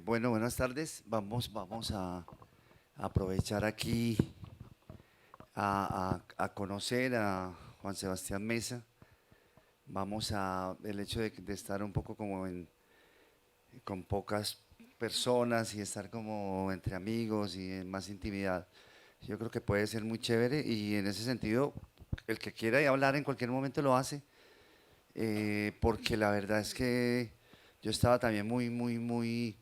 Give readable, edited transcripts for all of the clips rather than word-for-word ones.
Bueno, buenas tardes. Vamos a aprovechar aquí a conocer a Juan Sebastián Mesa. El hecho de estar un poco como con pocas personas y estar como entre amigos y en más intimidad. Yo creo que puede ser muy chévere y en ese sentido, el que quiera hablar en cualquier momento lo hace, porque la verdad es que yo estaba también muy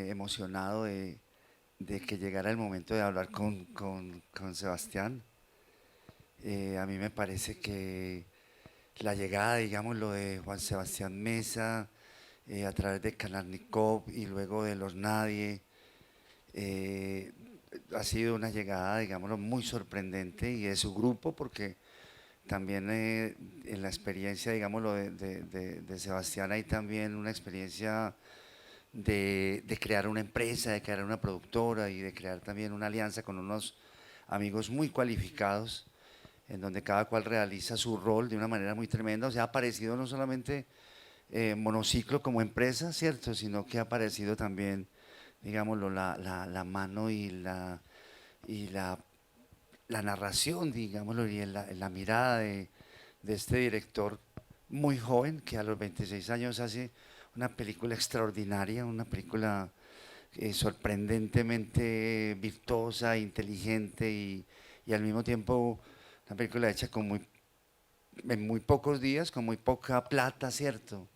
emocionado de que llegara el momento de hablar con Sebastián. A mí me parece que la llegada, digamos, lo de Juan Sebastián Mesa, a través de Kalarnikov y luego de Los Nadie, eh, ha sido una llegada, digámoslo, muy sorprendente y de su grupo, porque también en la experiencia, digámoslo, de Sebastián hay también una experiencia de crear una empresa, de crear una productora y de crear también una alianza con unos amigos muy cualificados, en donde cada cual realiza su rol de una manera muy tremenda. O sea, ha aparecido no solamente Monociclo como empresa, ¿cierto? Sino que ha aparecido también, digámoslo, la mano y la narración, digámoslo, y la mirada de este director muy joven que a los 26 años hace una película extraordinaria, una película sorprendentemente virtuosa, inteligente y al mismo tiempo una película hecha en muy pocos días, con muy poca plata, ¿cierto?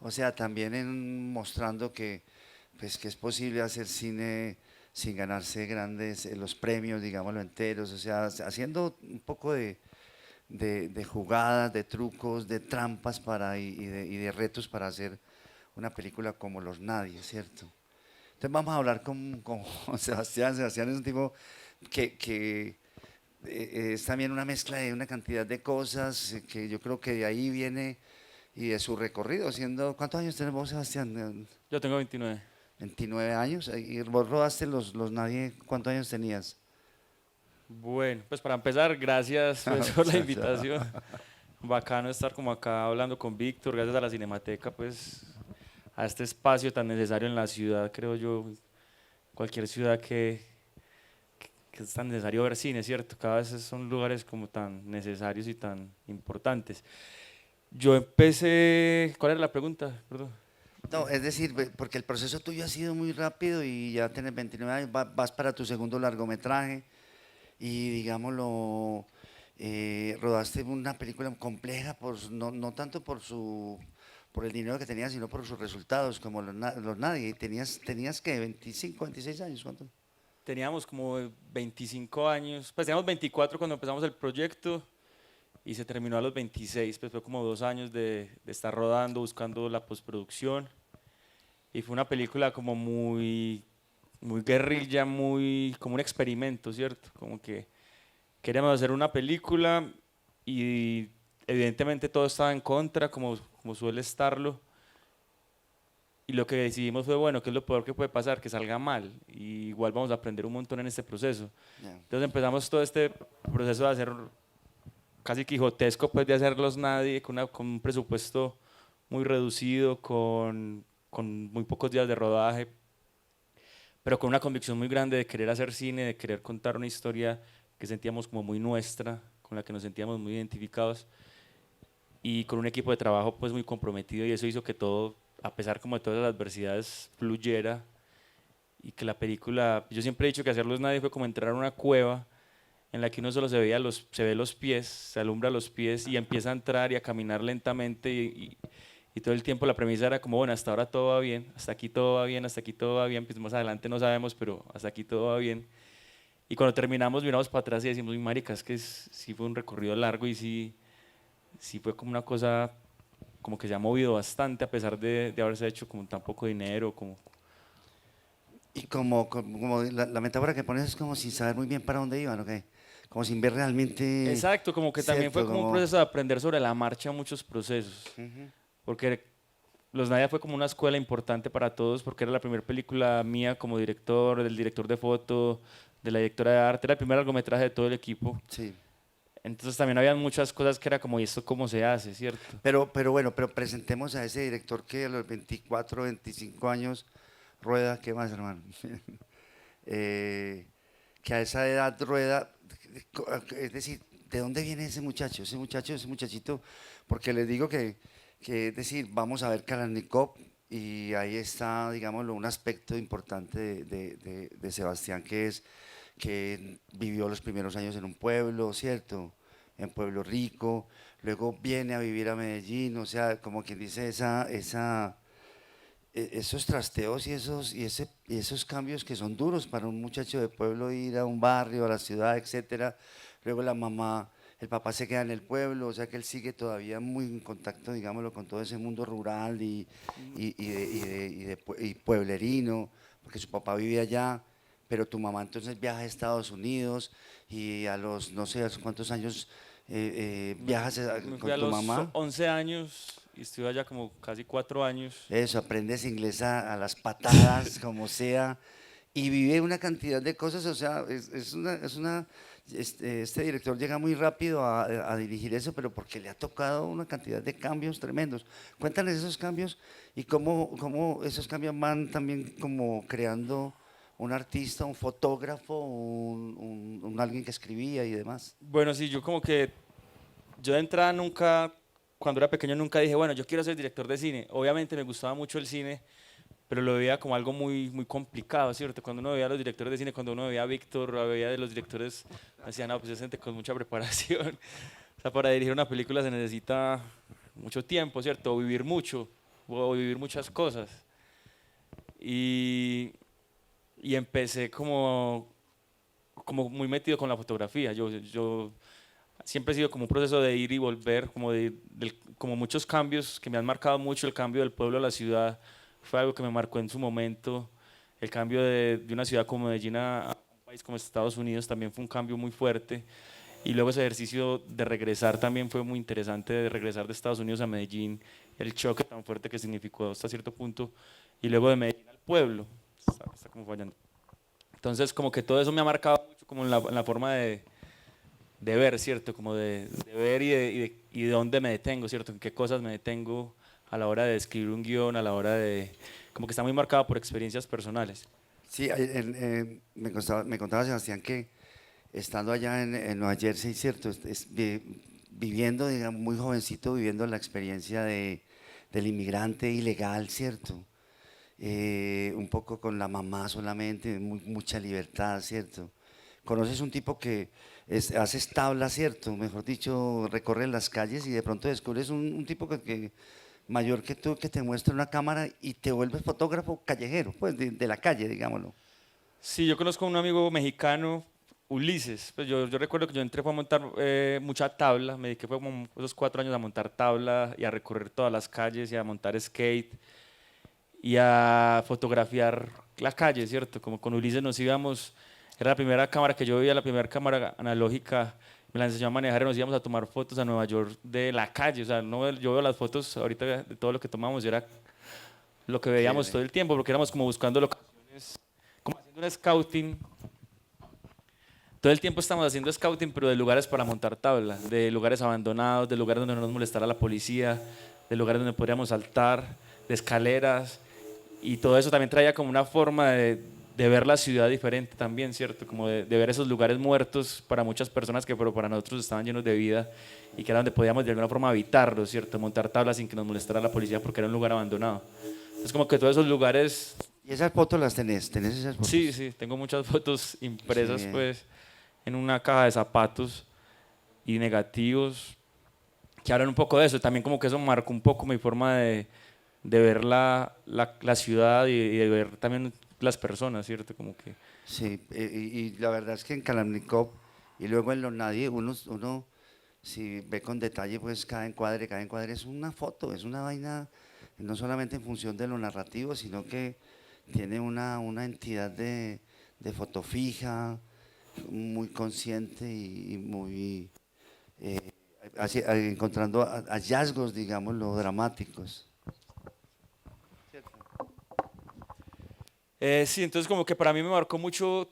O sea, también mostrando pues, que es posible hacer cine sin ganarse grandes los premios, digámoslo, enteros, o sea, haciendo un poco de jugadas, de trucos, de trampas y de retos para hacer una película como Los Nadie, ¿cierto? Entonces vamos a hablar con Juan Sebastián. Sebastián es un tipo que es también una mezcla de una cantidad de cosas que yo creo que de ahí viene y de su recorrido, siendo, ¿cuántos años tenés vos, Sebastián? Yo tengo 29. 29 años. Y vos rodaste los Nadie, ¿cuántos años tenías? Bueno, pues para empezar, gracias pues, por la invitación. Bacano estar como acá hablando con Víctor, gracias a la Cinemateca, pues a este espacio tan necesario en la ciudad, creo yo, cualquier ciudad que es tan necesario ver cine, ¿cierto? Cada vez son lugares como tan necesarios y tan importantes. Yo empecé, ¿cuál era la pregunta? Perdón. No, es decir, porque el proceso tuyo ha sido muy rápido y ya tienes 29 años, vas para tu segundo largometraje y digámoslo, rodaste una película compleja, no tanto por el dinero que tenías, sino por sus resultados, como los Nadie. Tenías que 25, 26 años, ¿cuánto? Teníamos como 25 años, pues teníamos 24 cuando empezamos el proyecto y se terminó a los 26, pues fue como 2 años de estar rodando, buscando la postproducción y fue una película como muy guerrilla, muy como un experimento, ¿cierto? Como que queríamos hacer una película y evidentemente todo estaba en contra, como suele estarlo, y lo que decidimos fue, bueno, ¿qué es lo peor que puede pasar? Que salga mal, y igual vamos a aprender un montón en este proceso. Ya. Entonces empezamos todo este proceso de hacer casi quijotesco, pues de hacerlos nadie, con un presupuesto muy reducido, con muy pocos días de rodaje, pero con una convicción muy grande de querer hacer cine, de querer contar una historia que sentíamos como muy nuestra, con la que nos sentíamos muy identificados y con un equipo de trabajo pues muy comprometido y eso hizo que todo, a pesar como de todas las adversidades, fluyera y que la película, yo siempre he dicho que hacerlos nadie fue como entrar a una cueva en la que uno solo se ve los pies, se alumbra los pies y empieza a entrar y a caminar lentamente y todo el tiempo la premisa era como, bueno, hasta ahora todo va bien, hasta aquí todo va bien, hasta aquí todo va bien, pues más adelante no sabemos, pero hasta aquí todo va bien. Y cuando terminamos miramos para atrás y decimos, uy, marica, es que sí fue un recorrido largo y sí fue como una cosa como que se ha movido bastante a pesar de haberse hecho con tan poco dinero, como. Y como la metáfora que pones es como sin saber muy bien para dónde iban, ¿ok? Como sin ver realmente, Exacto, como que también fue cierto, como un proceso de aprender sobre la marcha muchos procesos, Ujú. porque Los Nadia fue como una escuela importante para todos porque era la primera película mía como director, del director de foto, de la directora de arte, era el primer largometraje de todo el equipo. Sí, Entonces también había muchas cosas que era como, ¿y esto cómo se hace, cierto? Pero bueno, pero presentemos a ese director que a los 24, 25 años rueda, ¿qué más, hermano? Eh, que a esa edad rueda, es decir, ¿de dónde viene ese muchacho? Ese muchacho, ese muchachito, porque les digo que es decir, vamos a ver Kalashnikov y ahí está, digámoslo, un aspecto importante de Sebastián, que es que vivió los primeros años en un pueblo, ¿cierto? En Pueblo Rico, luego viene a vivir a Medellín, o sea, como quien dice, esos trasteos y esos cambios que son duros para un muchacho de pueblo, ir a un barrio, a la ciudad, etcétera. Luego la mamá, el papá se queda en el pueblo, o sea que él sigue todavía muy en contacto, digámoslo, con todo ese mundo rural y pueblerino, porque su papá vivía allá, pero tu mamá entonces viaja a Estados Unidos y a los, no sé, a los cuántos años viajas Me fui con a tu los mamá. 11 años y estuve allá como casi 4 años. Eso, aprendes inglés a las patadas, como sea, y vive una cantidad de cosas, o sea, este director llega muy rápido a dirigir eso, pero porque le ha tocado una cantidad de cambios tremendos. Cuéntanos esos cambios y cómo esos cambios van también como creando un artista, un fotógrafo, un alguien que escribía y demás. Bueno, sí, yo como que, yo de entrada nunca, cuando era pequeño nunca dije, bueno, yo quiero ser director de cine. Obviamente me gustaba mucho el cine, pero lo veía como algo muy, muy complicado, ¿cierto? Cuando uno veía a los directores de cine, cuando uno veía a Víctor, veía de los directores, decían, no, pues es gente con mucha preparación. O sea, para dirigir una película se necesita mucho tiempo, ¿cierto? O vivir mucho, o vivir muchas cosas. Y, y empecé como muy metido con la fotografía. Yo siempre he sido como un proceso de ir y volver, como muchos cambios que me han marcado mucho, el cambio del pueblo a la ciudad fue algo que me marcó en su momento, el cambio de una ciudad como Medellín a un país como Estados Unidos también fue un cambio muy fuerte, y luego ese ejercicio de regresar también fue muy interesante, de regresar de Estados Unidos a Medellín, el choque tan fuerte que significó hasta cierto punto, y luego de Medellín al pueblo, está como fallando. Entonces como que todo eso me ha marcado mucho como en la forma de ver, ¿cierto? Como de ver y de dónde me detengo, ¿cierto? En qué cosas me detengo a la hora de escribir un guión, a la hora de... Como que está muy marcado por experiencias personales. Sí, me contaba Sebastián que estando allá en Nueva Jersey, ¿cierto? Viviendo, digamos, muy jovencito, viviendo la experiencia del inmigrante ilegal, ¿cierto? Un poco con la mamá solamente, mucha libertad, ¿cierto? Conoces un tipo que haces tabla, ¿cierto? Mejor dicho, recorre las calles y de pronto descubres un tipo que mayor que tú, que te muestra una cámara y te vuelves fotógrafo callejero, pues de la calle, digámoslo. Sí, yo conozco a un amigo mexicano, Ulises. Pues yo recuerdo que yo entré fue a montar mucha tabla, me dediqué fue como esos 4 años a montar tabla y a recorrer todas las calles y a montar skate y a fotografiar la calle, ¿cierto? Como con Ulises nos íbamos, era la primera cámara que yo veía, la primera cámara analógica, me la enseñó a manejar y nos íbamos a tomar fotos a Nueva York de la calle, o sea, no, yo veo las fotos ahorita de todo lo que tomamos y era lo que veíamos Chévere. todo el tiempo, porque éramos como buscando locaciones, como haciendo un scouting, todo el tiempo estamos haciendo scouting, pero de lugares para montar tabla, de lugares abandonados, de lugares donde no nos molestara la policía, de lugares donde podríamos saltar, de escaleras, y todo eso también traía como una forma de ver la ciudad diferente también, ¿cierto? Como de ver esos lugares muertos para muchas personas que pero para nosotros estaban llenos de vida y que era donde podíamos de alguna forma habitarlos, ¿cierto? Montar tablas sin que nos molestara la policía porque era un lugar abandonado. Es como que todos esos lugares, ¿Y esas fotos las tenés esas sí, fotos? sí, tengo muchas fotos impresas Sí, pues en una caja de zapatos y negativos que hablan un poco de eso. También como que eso marcó un poco mi forma de ver la ciudad y de ver también las personas, ¿cierto? Como que sí, y la verdad es que en Kalamnikov y luego en Los Nadie, uno si ve con detalle, pues cada encuadre es una foto, es una vaina, no solamente en función de lo narrativo, sino que tiene una entidad de foto fija, muy consciente y muy eh, encontrando hallazgos, digámoslo, dramáticos. sí, entonces como que para mí me marcó mucho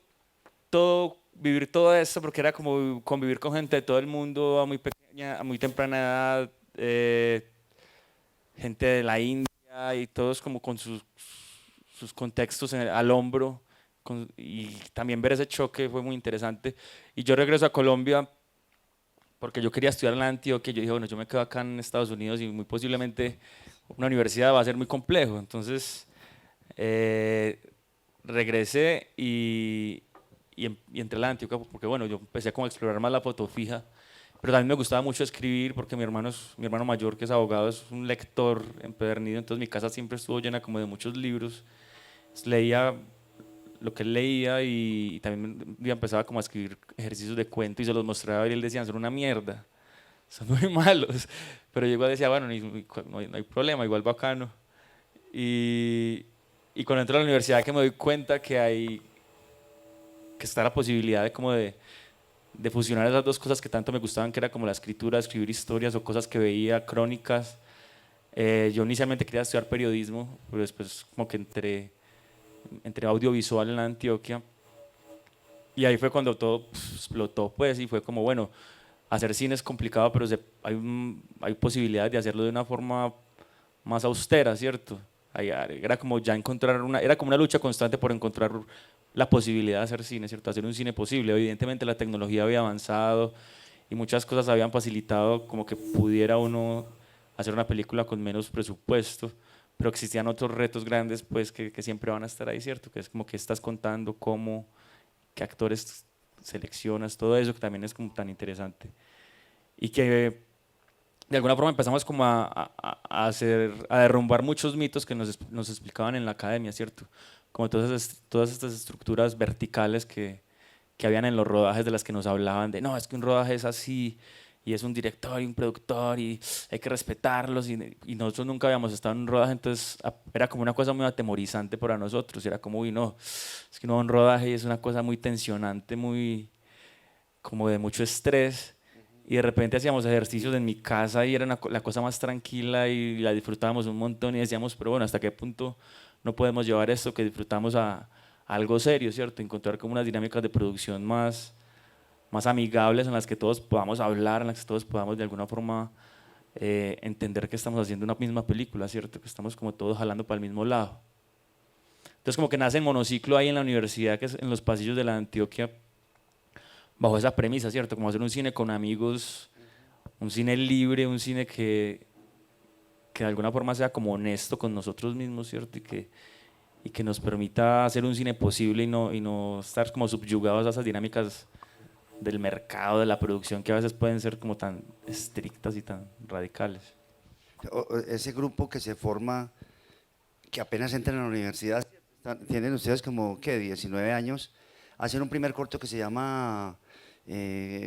todo vivir todo esto, porque era como convivir con gente de todo el mundo a muy pequeña, a muy temprana edad, gente de la India y todos como con sus contextos al hombro, y también ver ese choque fue muy interesante. Y yo regreso a Colombia porque yo quería estudiar en la Antioquia. Yo dije, bueno, yo me quedo acá en Estados Unidos y muy posiblemente una universidad va a ser muy complejo. Entonces eh, regresé y entré a la Antioquia porque, bueno, yo empecé como a explorar más la foto fija, pero también me gustaba mucho escribir porque mi hermano mayor, que es abogado, es un lector empedernido. Entonces mi casa siempre estuvo llena como de muchos libros. Entonces, leía lo que él leía y también ya empezaba como a escribir ejercicios de cuento y se los mostraba y él decía, son una mierda, son muy malos. Pero yo igual decía, bueno, no hay problema, igual bacano. Y, y cuando entro a la universidad que me doy cuenta que está la posibilidad de como de fusionar esas dos cosas que tanto me gustaban, que era como la escritura, escribir historias o cosas que veía, crónicas. Yo inicialmente quería estudiar periodismo, pero después como que entré audiovisual en la Antioquia y ahí fue cuando todo explotó, pues, y fue como, bueno, hacer cine es complicado, pero hay posibilidades de hacerlo de una forma más austera, ¿cierto? Era como ya era como una lucha constante por encontrar la posibilidad de hacer cine, ¿cierto? Hacer un cine posible. Evidentemente la tecnología había avanzado y muchas cosas habían facilitado como que pudiera uno hacer una película con menos presupuesto, pero existían otros retos grandes, pues, que siempre van a estar ahí, ¿cierto? Que es como que estás contando, cómo, qué actores seleccionas, todo eso que también es como tan interesante. Y que de alguna forma empezamos como a derrumbar muchos mitos que nos explicaban en la academia, ¿cierto? Como todas estas estructuras verticales que habían en los rodajes, de las que nos hablaban de, no, es que un rodaje es así, y es un director y un productor, y hay que respetarlos, y nosotros nunca habíamos estado en un rodaje. Entonces era como una cosa muy atemorizante para nosotros, era como, uy, no, es que no, un rodaje es una cosa muy tensionante, muy como de mucho estrés. Y de repente hacíamos ejercicios en mi casa y era la cosa más tranquila y la disfrutábamos un montón y decíamos, pero bueno, ¿hasta qué punto no podemos llevar esto que disfrutamos a algo serio, ¿cierto? Encontrar como unas dinámicas de producción más amigables en las que todos podamos hablar, en las que todos podamos de alguna forma entender que estamos haciendo una misma película, ¿cierto? Que estamos como todos jalando para el mismo lado. Entonces como que nace el monociclo ahí en la universidad, que es en los pasillos de la Antioquia, bajo esa premisa, ¿cierto? Como hacer un cine con amigos, un cine libre, un cine que de alguna forma sea como honesto con nosotros mismos, ¿cierto? Y que nos permita hacer un cine posible y no estar como subyugados a esas dinámicas del mercado, de la producción, que a veces pueden ser como tan estrictas y tan radicales. Ese grupo que se forma, que apenas entran a la universidad, tienen ustedes como, ¿qué? 19 años, hacen un primer corto que se llama,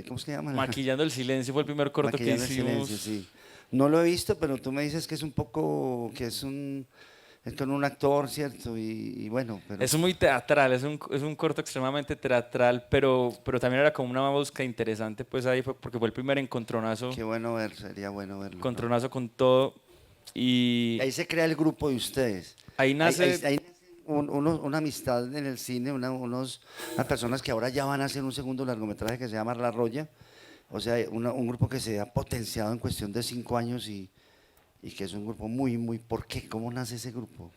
¿cómo se llama? Maquillando el silencio fue el primer corto que Maquillando el hicimos. silencio, sí. No lo he visto, pero tú me dices que es un poco, que es con un actor, ¿cierto? Y bueno, pero Es muy teatral, es un corto extremadamente teatral, pero también era como una búsqueda interesante, pues ahí fue porque fue el primer encontronazo, qué bueno verlo, sería bueno verlo, ¿no? encontronazo con todo. Y Y ahí se crea el grupo de ustedes. ahí Ahí nace, nace una amistad en el cine, unas personas que ahora ya van a hacer un segundo largometraje que se llama La Roya. O sea, un grupo que se ha potenciado en cuestión de 5 años y que es un grupo muy, muy... ¿Por qué? ¿Cómo nace ese grupo?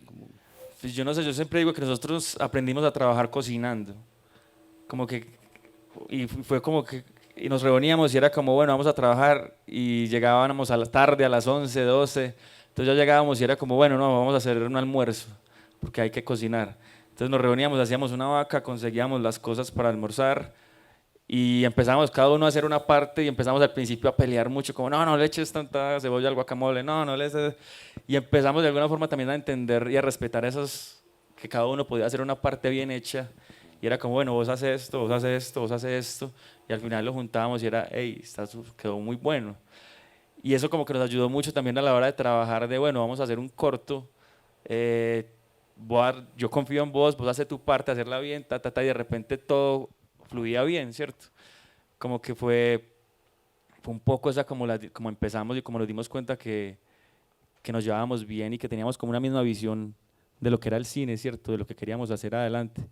pues yo no sé, yo siempre digo que nosotros aprendimos a trabajar cocinando. Como que, y fue como que, y nos reuníamos y era como, bueno, vamos a trabajar, y llegábamos a la tarde, a las 11, 12, entonces ya llegábamos y era como, bueno, no, vamos a hacer un almuerzo, porque hay que cocinar. Entonces nos reuníamos, hacíamos una vaca, conseguíamos las cosas para almorzar y empezamos cada uno a hacer una parte y empezamos al principio a pelear mucho, como, no, no le eches tanta cebolla al guacamole, no, no le eches... Y empezamos de alguna forma también a entender y a respetar esas, que cada uno podía hacer una parte bien hecha. Y era como, bueno, vos haces esto, vos haces esto, vos haces esto. Y al final lo juntábamos y era, hey, quedó muy bueno. Y eso como que nos ayudó mucho también a la hora de trabajar, de, bueno, vamos a hacer un corto. eh, yo confío en vos, vos haces tu parte, hacerla bien, y de repente todo fluía bien, ¿cierto? Como que fue un poco esa como empezamos y como nos dimos cuenta que nos llevábamos bien y que teníamos como una misma visión de lo que era el cine, ¿cierto? De lo que queríamos hacer adelante.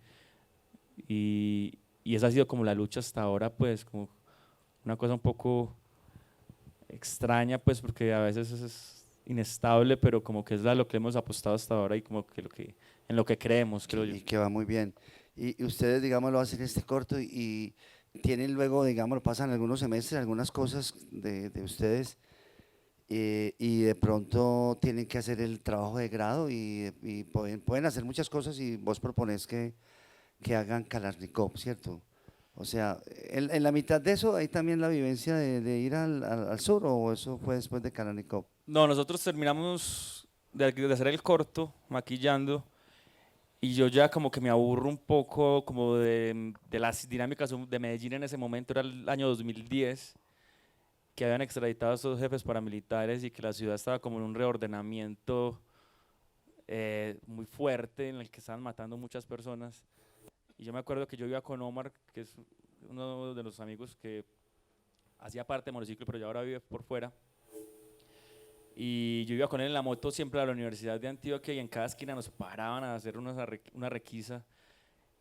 Y, y esa ha sido como la lucha hasta ahora, pues como una cosa un poco extraña, pues porque a veces es inestable, pero como que es lo que hemos apostado hasta ahora y como que, en lo que creemos, creo yo. Y que va muy bien. Y ustedes, digamos, lo hacen este corto y tienen luego, digamos, pasan algunos semestres, algunas cosas de ustedes y de pronto tienen que hacer el trabajo de grado y pueden hacer muchas cosas y vos proponés que hagan Kalashnikov, ¿cierto? O sea, en la mitad de eso hay también la vivencia de ir al sur o eso fue después de Kalashnikov. No, nosotros terminamos de hacer el corto, maquillando, y yo ya como que me aburro un poco como de las dinámicas de Medellín en ese momento, era el año 2010, que habían extraditado a estos jefes paramilitares y que la ciudad estaba como en un reordenamiento muy fuerte en el que estaban matando muchas personas. Y yo me acuerdo que yo iba con Omar, que es uno de los amigos que hacía parte de Monociclo, pero ya ahora vive por fuera. Y yo iba con él en la moto siempre a la Universidad de Antioquia y en cada esquina nos paraban a hacer una requisa.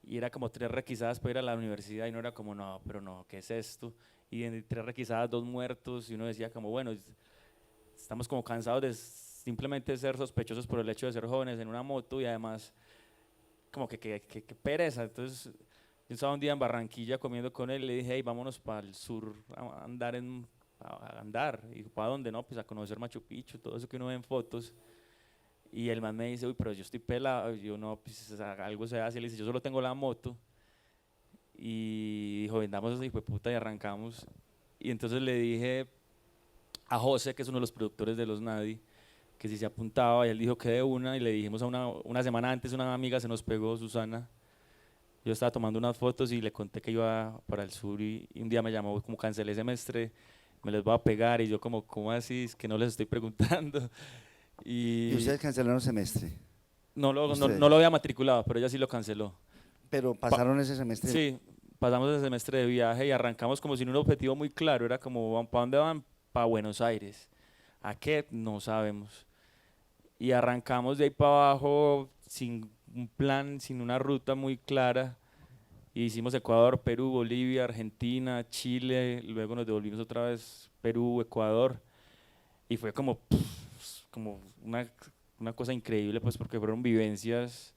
Y era como 3 requisadas para ir a la universidad y no era como, no, pero no, ¿qué es esto? Y en 3 requisadas, 2 muertos y uno decía como, bueno, estamos como cansados de simplemente ser sospechosos por el hecho de ser jóvenes en una moto y además como que pereza. Entonces yo estaba un día en Barranquilla comiendo con él y le dije, hey, vámonos para el sur a andar a andar. Y ¿para dónde? No, pues a conocer Machu Picchu, todo eso que uno ve en fotos. Y el man me dice, uy, pero yo estoy pelado. Y yo, no, pues algo se hace. Y le dice, yo solo tengo la moto. Y dijo, vendamos ese hijo de puta y arrancamos. Y entonces le dije a José, que es uno de los productores de Los Nadi, que si se apuntaba. Y él dijo que de una. Y le dijimos a una semana antes, una amiga se nos pegó, Susana. Yo estaba tomando unas fotos y le conté que iba para el sur. Y un día me llamó, como cancelé semestre, me les voy a pegar. Y yo, como, ¿cómo así? Es que no les estoy preguntando. Y Y ustedes cancelaron semestre, no ustedes, lo había matriculado, pero ella sí lo canceló. pero pasaron ese semestre. Sí, pasamos el semestre de viaje y arrancamos como sin un objetivo muy claro. Era como, ¿para dónde van? Para Buenos Aires. ¿A qué? No sabemos. Y arrancamos de ahí para abajo sin un plan, sin una ruta muy clara. Y hicimos Ecuador, Perú, Bolivia, Argentina, Chile. Luego nos devolvimos otra vez Perú, Ecuador. Y fue como, como una cosa increíble, pues porque fueron vivencias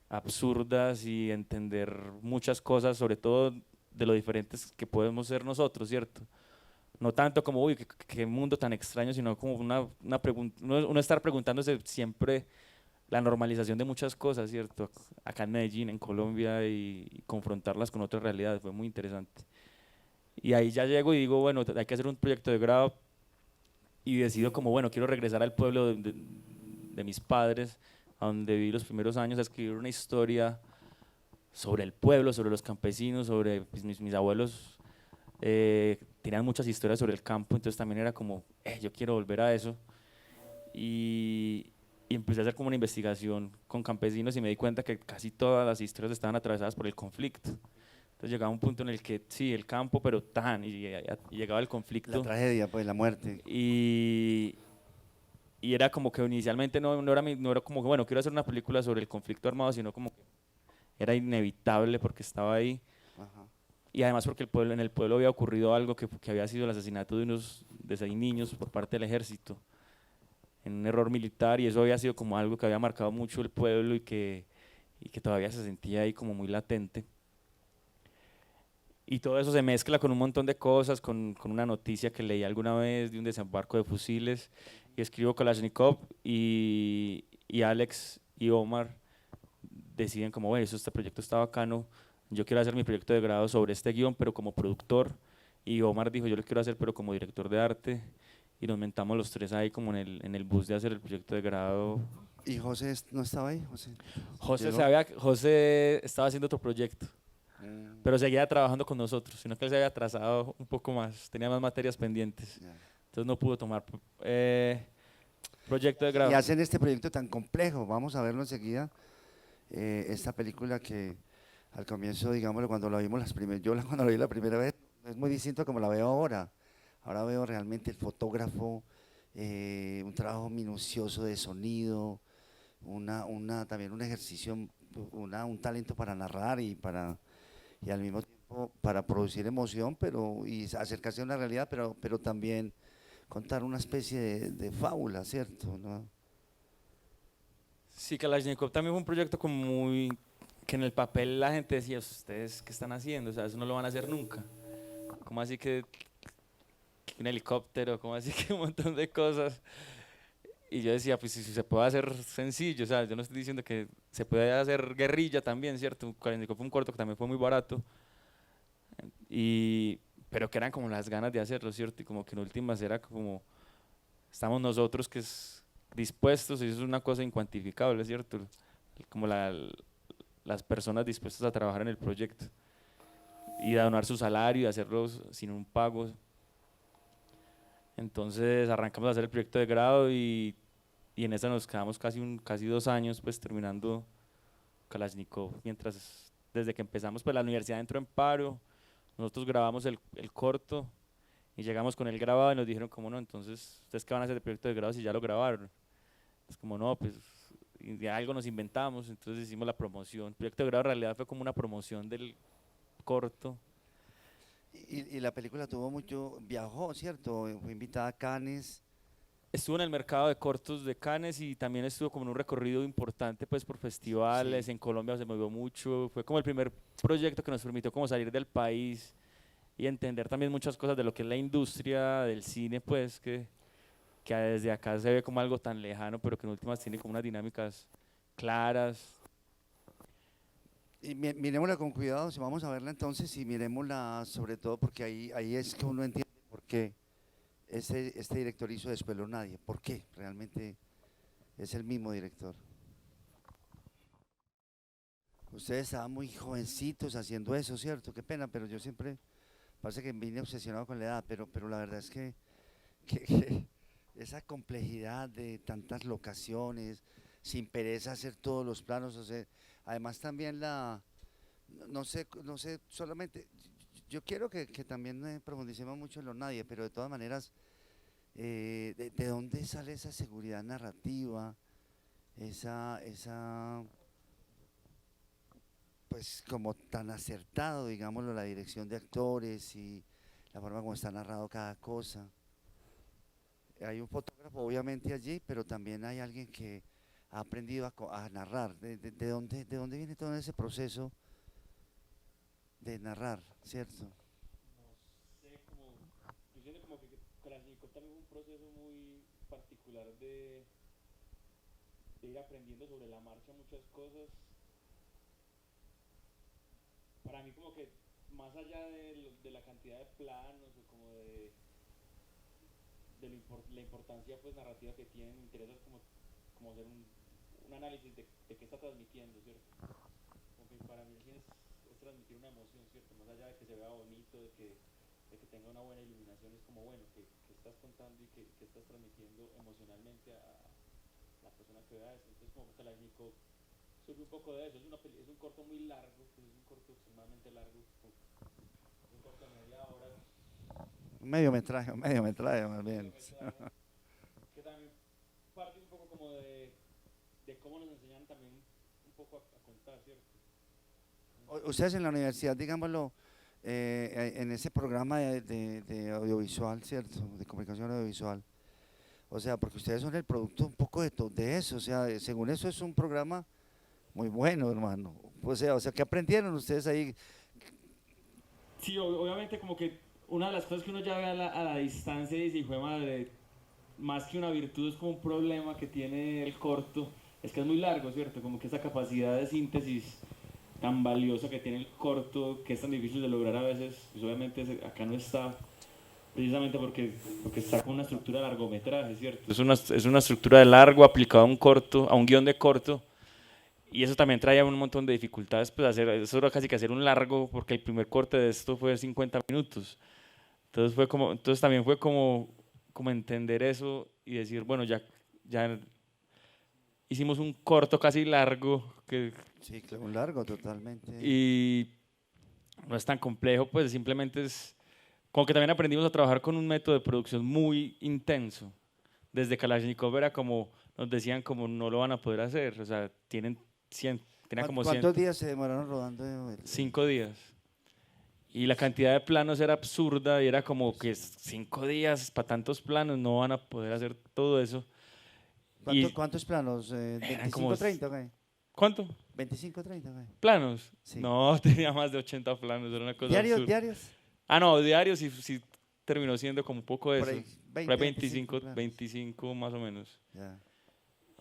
absurdas y entender muchas cosas, sobre todo de lo diferentes que podemos ser nosotros, ¿cierto? No tanto como, uy, qué mundo tan extraño, sino como una pregunta, uno estar preguntándose siempre la normalización de muchas cosas, ¿cierto? Acá en Medellín, en Colombia, y confrontarlas con otras realidades, fue muy interesante. Y ahí ya llego y digo, bueno, hay que hacer un proyecto de grado y decido como, bueno, quiero regresar al pueblo de mis padres, a donde viví los primeros años, a escribir una historia sobre el pueblo, sobre los campesinos, sobre pues, mis abuelos tenían muchas historias sobre el campo, entonces también era como, yo quiero volver a eso. Y empecé a hacer como una investigación con campesinos y me di cuenta que casi todas las historias estaban atravesadas por el conflicto. Entonces llegaba un punto en el que sí, el campo, pero tan, y llegaba el conflicto. La tragedia, pues, la muerte. Y era como que inicialmente no era como que, bueno, quiero hacer una película sobre el conflicto armado, sino como que era inevitable porque estaba ahí. Ajá. Y además porque en el pueblo había ocurrido algo que había sido el asesinato de 6 niños por parte del ejército, en un error militar, y eso había sido como algo que había marcado mucho el pueblo y que todavía se sentía ahí como muy latente. Y todo eso se mezcla con un montón de cosas, con una noticia que leí alguna vez de un desembarco de fusiles, y escribo Kalashnikov, y Alex y Omar deciden como, bueno, este proyecto está bacano, yo quiero hacer mi proyecto de grado sobre este guión, pero como productor, y Omar dijo, yo lo quiero hacer, pero como director de arte, y nos mentamos los 3 ahí como en el bus de hacer el proyecto de grado. ¿Y José no estaba ahí? José, José, llegó. José estaba haciendo otro proyecto, pero seguía trabajando con nosotros, sino que él se había atrasado un poco más, tenía más materias pendientes, Ya. entonces no pudo tomar proyecto de Y grado. hacen este proyecto tan complejo. Vamos a verlo enseguida. Esta película que al comienzo, digámoslo, cuando la vimos cuando la vi la primera vez, es muy distinto a como la veo ahora. Ahora veo realmente el fotógrafo, un trabajo minucioso de sonido, también un ejercicio, un talento para narrar y al mismo tiempo para producir emoción, pero y acercarse a una realidad, pero también contar una especie de fábula, ¿cierto? ¿No? Sí, Kalashnikov también fue un proyecto como muy, que en el papel la gente decía, ¿ustedes qué están haciendo? O sea, eso no lo van a hacer nunca. ¿Cómo así que un helicóptero? ¿Cómo así que un montón de cosas? Y yo decía, pues si se puede hacer sencillo, o sea, yo no estoy diciendo que se puede hacer guerrilla también, ¿cierto? Kalashnikov fue un corto que también fue muy barato, y, pero que eran como las ganas de hacerlo, ¿cierto? Y como que en últimas era como, estamos nosotros que es dispuestos, y eso es una cosa incuantificable, ¿cierto? Como las personas dispuestas a trabajar en el proyecto y a donar su salario y hacerlo sin un pago. Entonces arrancamos a hacer el proyecto de grado y en esa nos quedamos casi 2 años pues terminando Kalashnikov, mientras desde que empezamos pues la universidad entró en paro, nosotros grabamos el corto y llegamos con el grabado y nos dijeron como no, entonces ustedes qué van a hacer el proyecto de grado si ya lo grabaron. Es como no, pues y de algo nos inventamos, entonces hicimos la promoción. El proyecto de grado en realidad fue como una promoción del corto. Y la película tuvo mucho, viajó, ¿cierto? Fue invitada a Cannes. Estuvo en el mercado de cortos de Cannes y también estuvo como en un recorrido importante pues por festivales, Sí. en Colombia se movió mucho, fue como el primer proyecto que nos permitió como salir del país y entender también muchas cosas de lo que es la industria del cine pues que desde acá se ve como algo tan lejano pero que en últimas tiene como unas dinámicas claras. Y miremosla con cuidado, si vamos a verla entonces, y miremosla sobre todo porque ahí es que uno entiende por qué este director hizo Después lo nadie. ¿Por qué? Realmente es el mismo director. Ustedes estaban muy jovencitos haciendo eso, ¿cierto? Qué pena, pero yo siempre, parece que vine obsesionado con la edad, pero la verdad es que esa complejidad de tantas locaciones, sin pereza hacer todos los planos, o sea, además también no sé, solamente, yo quiero que también profundicemos mucho en lo nadie, pero de todas maneras, ¿de dónde sale esa seguridad narrativa, esa, pues como tan acertado, digámoslo, la dirección de actores y la forma como está narrado cada cosa? Hay un fotógrafo obviamente allí, pero también hay alguien que ha aprendido a narrar. ¿De dónde viene todo ese proceso de narrar, cierto? No sé, como, yo siento como que Kalashnikov también fue un proceso muy particular de ir aprendiendo sobre la marcha muchas cosas. Para mí como que más allá de la cantidad de planos o como la importancia pues narrativa que tienen, me interesa como hacer un análisis de qué está transmitiendo, ¿cierto? Porque para mí el cine es transmitir una emoción, ¿cierto? Más allá de que se vea bonito, de que tenga una buena iluminación, es como, bueno, que estás contando y que estás transmitiendo emocionalmente a la persona que vea eso. Entonces como que la Nico surge un poco de eso, es un corto muy largo, pues es un corto extremadamente largo, es un corto de media hora, Un mediometraje más medio bien. metraje, que también parte un poco como de cómo nos enseñan también un poco a contar, ¿cierto? Ustedes en la universidad, digámoslo, en ese programa de audiovisual, ¿cierto? De comunicación audiovisual. O sea, porque ustedes son el producto un poco de eso. O sea, según eso es un programa muy bueno, hermano. O sea, ¿qué aprendieron ustedes ahí? Sí, obviamente como que una de las cosas que uno ya ve a la distancia y dice, hijo de madre, más que una virtud es como un problema que tiene el corto, es que es muy largo, ¿cierto? Como que esa capacidad de síntesis tan valiosa que tiene el corto, que es tan difícil de lograr a veces, pues obviamente acá no está, precisamente porque está con una estructura de largometraje, ¿cierto? Es una estructura de largo aplicado a un corto, a un guión de corto, y eso también traía un montón de dificultades, pues eso era casi que hacer un largo, porque el primer corte de esto fue 50 minutos. Entonces también fue como entender eso y decir, bueno, ya hicimos un corto casi largo Sí, claro, un largo totalmente. y no es tan complejo, pues simplemente es como que también aprendimos a trabajar con un método de producción muy intenso. Desde Kalashnikov era como, nos decían como no lo van a poder hacer, o sea, tenían como 100, ¿Cuántos días se demoraron rodando 5 días. y la cantidad de planos era absurda y era como que 5 días para tantos planos no van a poder hacer todo eso. Y ¿Cuántos planos? eran como, ¿25, 30? ¿Qué? ¿cuánto? 25, 30, ¿qué? ¿Planos? Sí. No, tenía más de 80 planos, era una cosa ¿Diarios, absurda. diarios? Ah, no, diarios sí, sí terminó siendo como un poco de Por eso. ahí, Por ahí 20, 25 25, planos. 25 más o menos. Ya.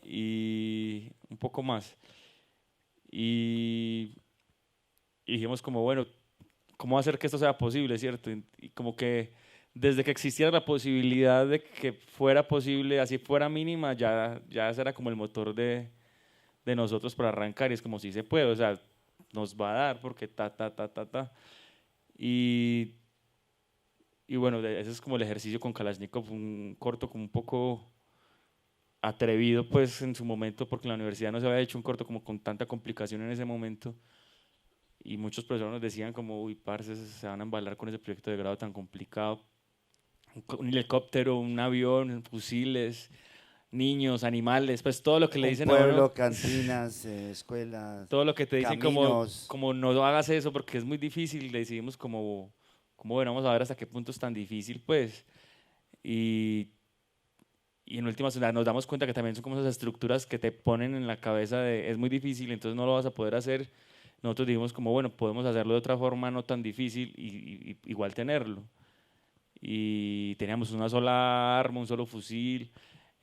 Y un poco más. Y, y dijimos como, bueno, ¿cómo hacer que esto sea posible, cierto? Y como que desde que existiera la posibilidad de que fuera posible, así fuera mínima, ya ese era como el motor de nosotros para arrancar. Y es como si se puede, o sea, nos va a dar porque ta, ta, ta, ta, ta. Y, y bueno, ese es como el ejercicio con Kalashnikov, un corto como un poco atrevido pues en su momento, porque en la universidad no se había hecho un corto como con tanta complicación en ese momento. Y muchos profesores nos decían como, uy, parce, se van a embalar con ese proyecto de grado tan complicado. Un helicóptero, un avión, fusiles, niños, animales, pues todo lo que le Un dicen a uno, pueblo, cantinas, escuelas, todo lo que te dicen como, caminos. como no hagas eso porque es muy difícil, le decidimos como bueno, vamos a ver hasta qué punto es tan difícil, pues. Y, y en últimas nos damos cuenta que también son como esas estructuras que te ponen en la cabeza de es muy difícil, entonces no lo vas a poder hacer. Nosotros dijimos como, bueno, podemos hacerlo de otra forma no tan difícil y igual tenerlo. Y teníamos una sola arma, un solo fusil.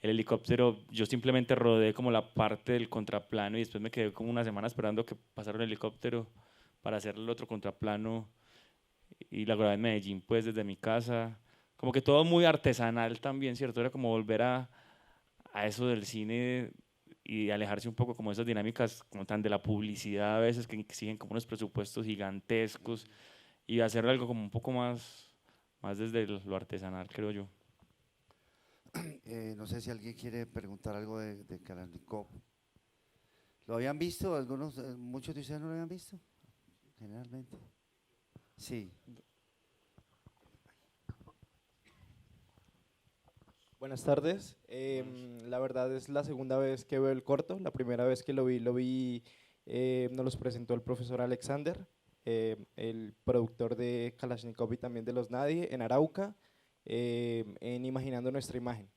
El helicóptero, yo simplemente rodé como la parte del contraplano y después me quedé como una semana esperando que pasara el helicóptero para hacer el otro contraplano y la grabé en Medellín, pues desde mi casa. Como que todo muy artesanal también, ¿cierto? Era como volver a eso del cine y alejarse un poco como de esas dinámicas como tan de la publicidad a veces que exigen como unos presupuestos gigantescos y hacer algo como un poco más desde lo artesanal, creo yo. No sé si alguien quiere preguntar algo de Kalashnikov. ¿Lo habían visto? Algunos, muchos de ustedes no lo habían visto, generalmente. Sí. Buenas tardes. La verdad es la segunda vez que veo el corto. La primera vez que lo vi, nos los presentó el profesor Alexander, el productor de Kalashnikov y también de Los Nadie, en Arauca, en Imaginando Nuestra Imagen.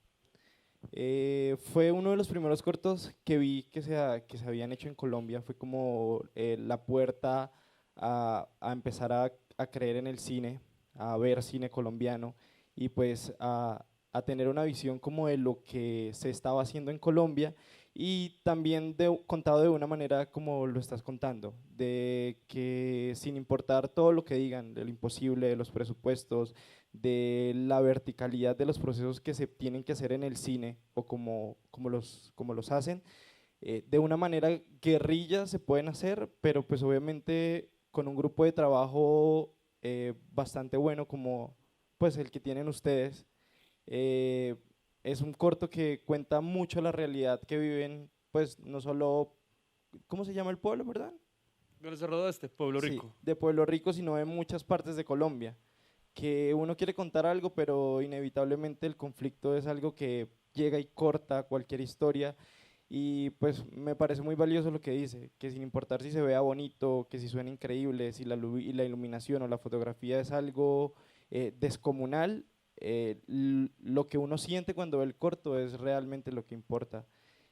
Fue uno de los primeros cortos que vi que se habían hecho en Colombia. Fue como la puerta a empezar a creer en el cine, a ver cine colombiano y pues a tener una visión como de lo que se estaba haciendo en Colombia y también contado de una manera como lo estás contando, de que sin importar todo lo que digan, de lo imposible, de los presupuestos, de la verticalidad de los procesos que se tienen que hacer en el cine o como los hacen, de una manera guerrilla se pueden hacer, pero pues obviamente con un grupo de trabajo bastante bueno como pues el que tienen ustedes. eh, es un corto que cuenta mucho la realidad que viven, pues no solo, ¿cómo se llama el pueblo, verdad? ¿Dónde se rodó este? Pueblo Sí, Rico. de Pueblo Rico, sino de muchas partes de Colombia, que uno quiere contar algo, pero inevitablemente el conflicto es algo que llega y corta cualquier historia. Y pues me parece muy valioso lo que dice, que sin importar si se vea bonito, que si suena increíble, si y la iluminación o la fotografía es algo descomunal, lo que uno siente cuando ve el corto es realmente lo que importa.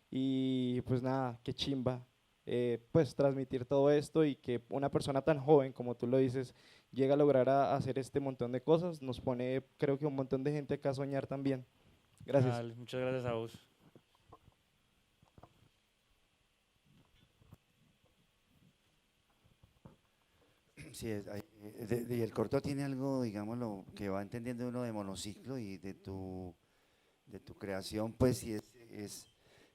Y pues nada, qué chimba, pues transmitir todo esto y que una persona tan joven como tú lo dices llega a lograr hacer este montón de cosas, nos pone creo que un montón de gente acá a soñar también. Gracias. Dale, muchas gracias a vos. Sí, y el corto tiene algo, digámoslo, que va entendiendo uno de monociclo y de tu creación, pues,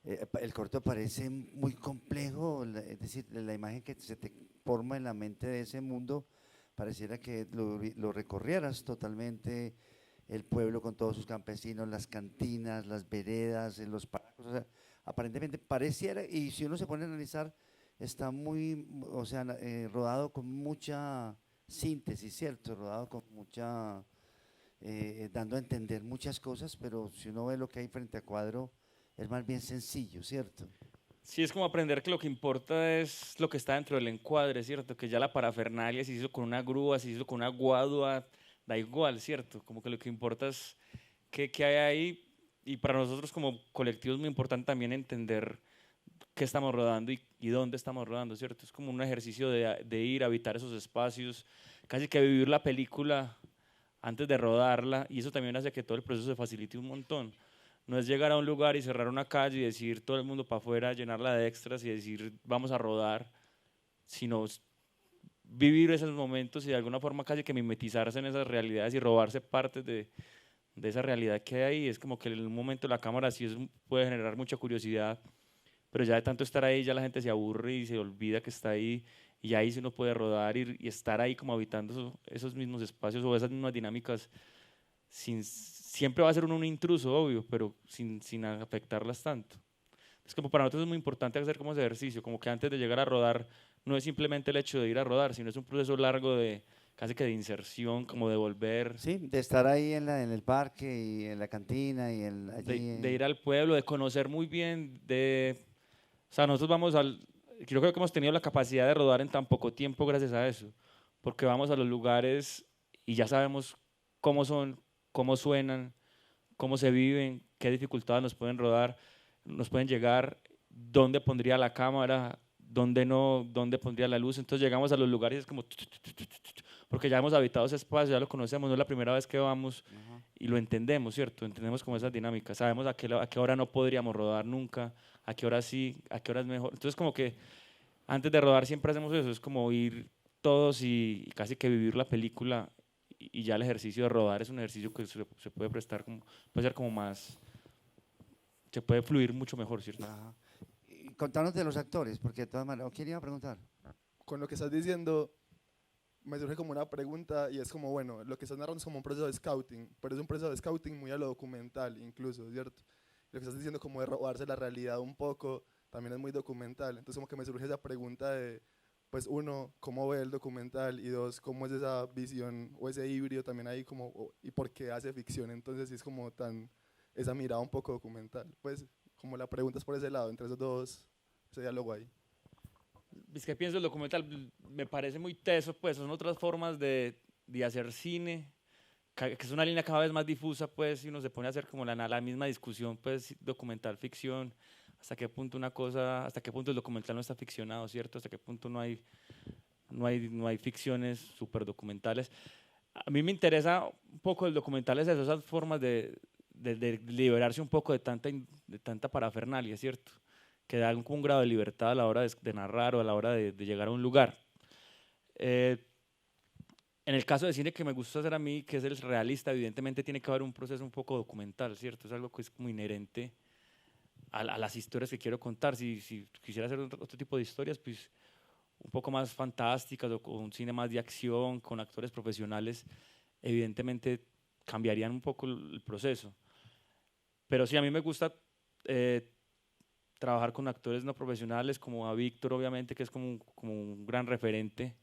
el corto parece muy complejo, es decir, la imagen que se te forma en la mente de ese mundo, pareciera que lo recorrieras totalmente, el pueblo con todos sus campesinos, las cantinas, las veredas, los paracos, o sea, aparentemente pareciera, y si uno se pone a analizar, está muy, o sea, rodado con mucha síntesis, ¿cierto? Rodado con mucha, dando a entender muchas cosas, pero si uno ve lo que hay frente a cuadro, es más bien sencillo, ¿cierto? Sí, es como aprender que lo que importa es lo que está dentro del encuadre, ¿cierto? Que ya la parafernalia, si se hizo con una grúa, si se hizo con una guadua, da igual, ¿cierto? Como que lo que importa es qué hay ahí. Y para nosotros como colectivo es muy importante también entender qué estamos rodando y dónde estamos rodando, ¿cierto? Es como un ejercicio de ir a habitar esos espacios, casi que vivir la película antes de rodarla, y eso también hace que todo el proceso se facilite un montón. No es llegar a un lugar y cerrar una calle y decir todo el mundo para afuera, llenarla de extras y decir vamos a rodar, sino vivir esos momentos y de alguna forma casi que mimetizarse en esas realidades y robarse partes de esa realidad que hay ahí. Es como que en un momento la cámara sí puede generar mucha curiosidad, pero ya de tanto estar ahí ya la gente se aburre y se olvida que está ahí, y ahí sí uno puede rodar y estar ahí como habitando esos mismos espacios o esas mismas dinámicas. Siempre va a ser un intruso, obvio, pero sin afectarlas tanto. Es como para nosotros es muy importante hacer como ese ejercicio, como que antes de llegar a rodar no es simplemente el hecho de ir a rodar, sino es un proceso largo de casi que de inserción, como de volver, Sí, de estar ahí en el parque y en la cantina y allí. de ir al pueblo, de conocer muy bien, o sea, nosotros vamos yo creo que hemos tenido la capacidad de rodar en tan poco tiempo gracias a eso, porque vamos a los lugares y ya sabemos cómo son, cómo suenan, cómo se viven, qué dificultades nos pueden rodar, nos pueden llegar, dónde pondría la cámara, dónde no, dónde pondría la luz. Entonces llegamos a los lugares y es como, porque ya hemos habitado ese espacio, ya lo conocemos, no es la primera vez que vamos Ajá. y lo entendemos, ¿cierto? Entendemos como esas dinámicas, sabemos a qué hora no podríamos rodar nunca, a qué hora sí, a qué hora es mejor. Entonces como que antes de rodar siempre hacemos eso, es como ir todos y casi que vivir la película, y ya el ejercicio de rodar es un ejercicio que se puede prestar como, puede ser como más, se puede fluir mucho mejor, ¿cierto? Ajá. Y contanos de los actores, porque de todas maneras, ¿quién iba a preguntar? Con lo que estás diciendo, me surge como una pregunta y es como, bueno, lo que estás narrando es como un proceso de scouting, pero es un proceso de scouting muy a lo documental incluso, ¿cierto? Lo que estás diciendo como de robarse la realidad un poco, también es muy documental. Entonces como que me surge esa pregunta de, pues uno, ¿cómo ve el documental? Y dos, ¿cómo es esa visión o ese híbrido también ahí como, y por qué hace ficción? Entonces sí es como tan, esa mirada un poco documental. Pues como la pregunta es por ese lado, entre esos dos, ese diálogo ahí. Es que pienso el documental, me parece muy teso, pues son otras formas de hacer cine, que es una línea cada vez más difusa, pues, y uno se pone a hacer como la misma discusión, pues, documental, ficción, hasta qué punto una cosa, hasta qué punto el documental no está ficcionado, ¿cierto? Hasta qué punto no hay ficciones súper documentales. A mí me interesa un poco el documental, es eso, esas formas de liberarse un poco de tanta parafernalia, ¿cierto? Que da un grado de libertad a la hora de narrar o a la hora de llegar a un lugar. Eh, en el caso de cine que me gusta hacer a mí, que es el realista, evidentemente tiene que haber un proceso un poco documental, ¿cierto? Es algo que es como inherente a las historias que quiero contar. Si quisiera hacer otro tipo de historias, pues un poco más fantásticas o con un cine más de acción, con actores profesionales, evidentemente cambiarían un poco el proceso. Pero sí, a mí me gusta eh, trabajar con actores no profesionales, como a Víctor, obviamente, que es como un gran referente,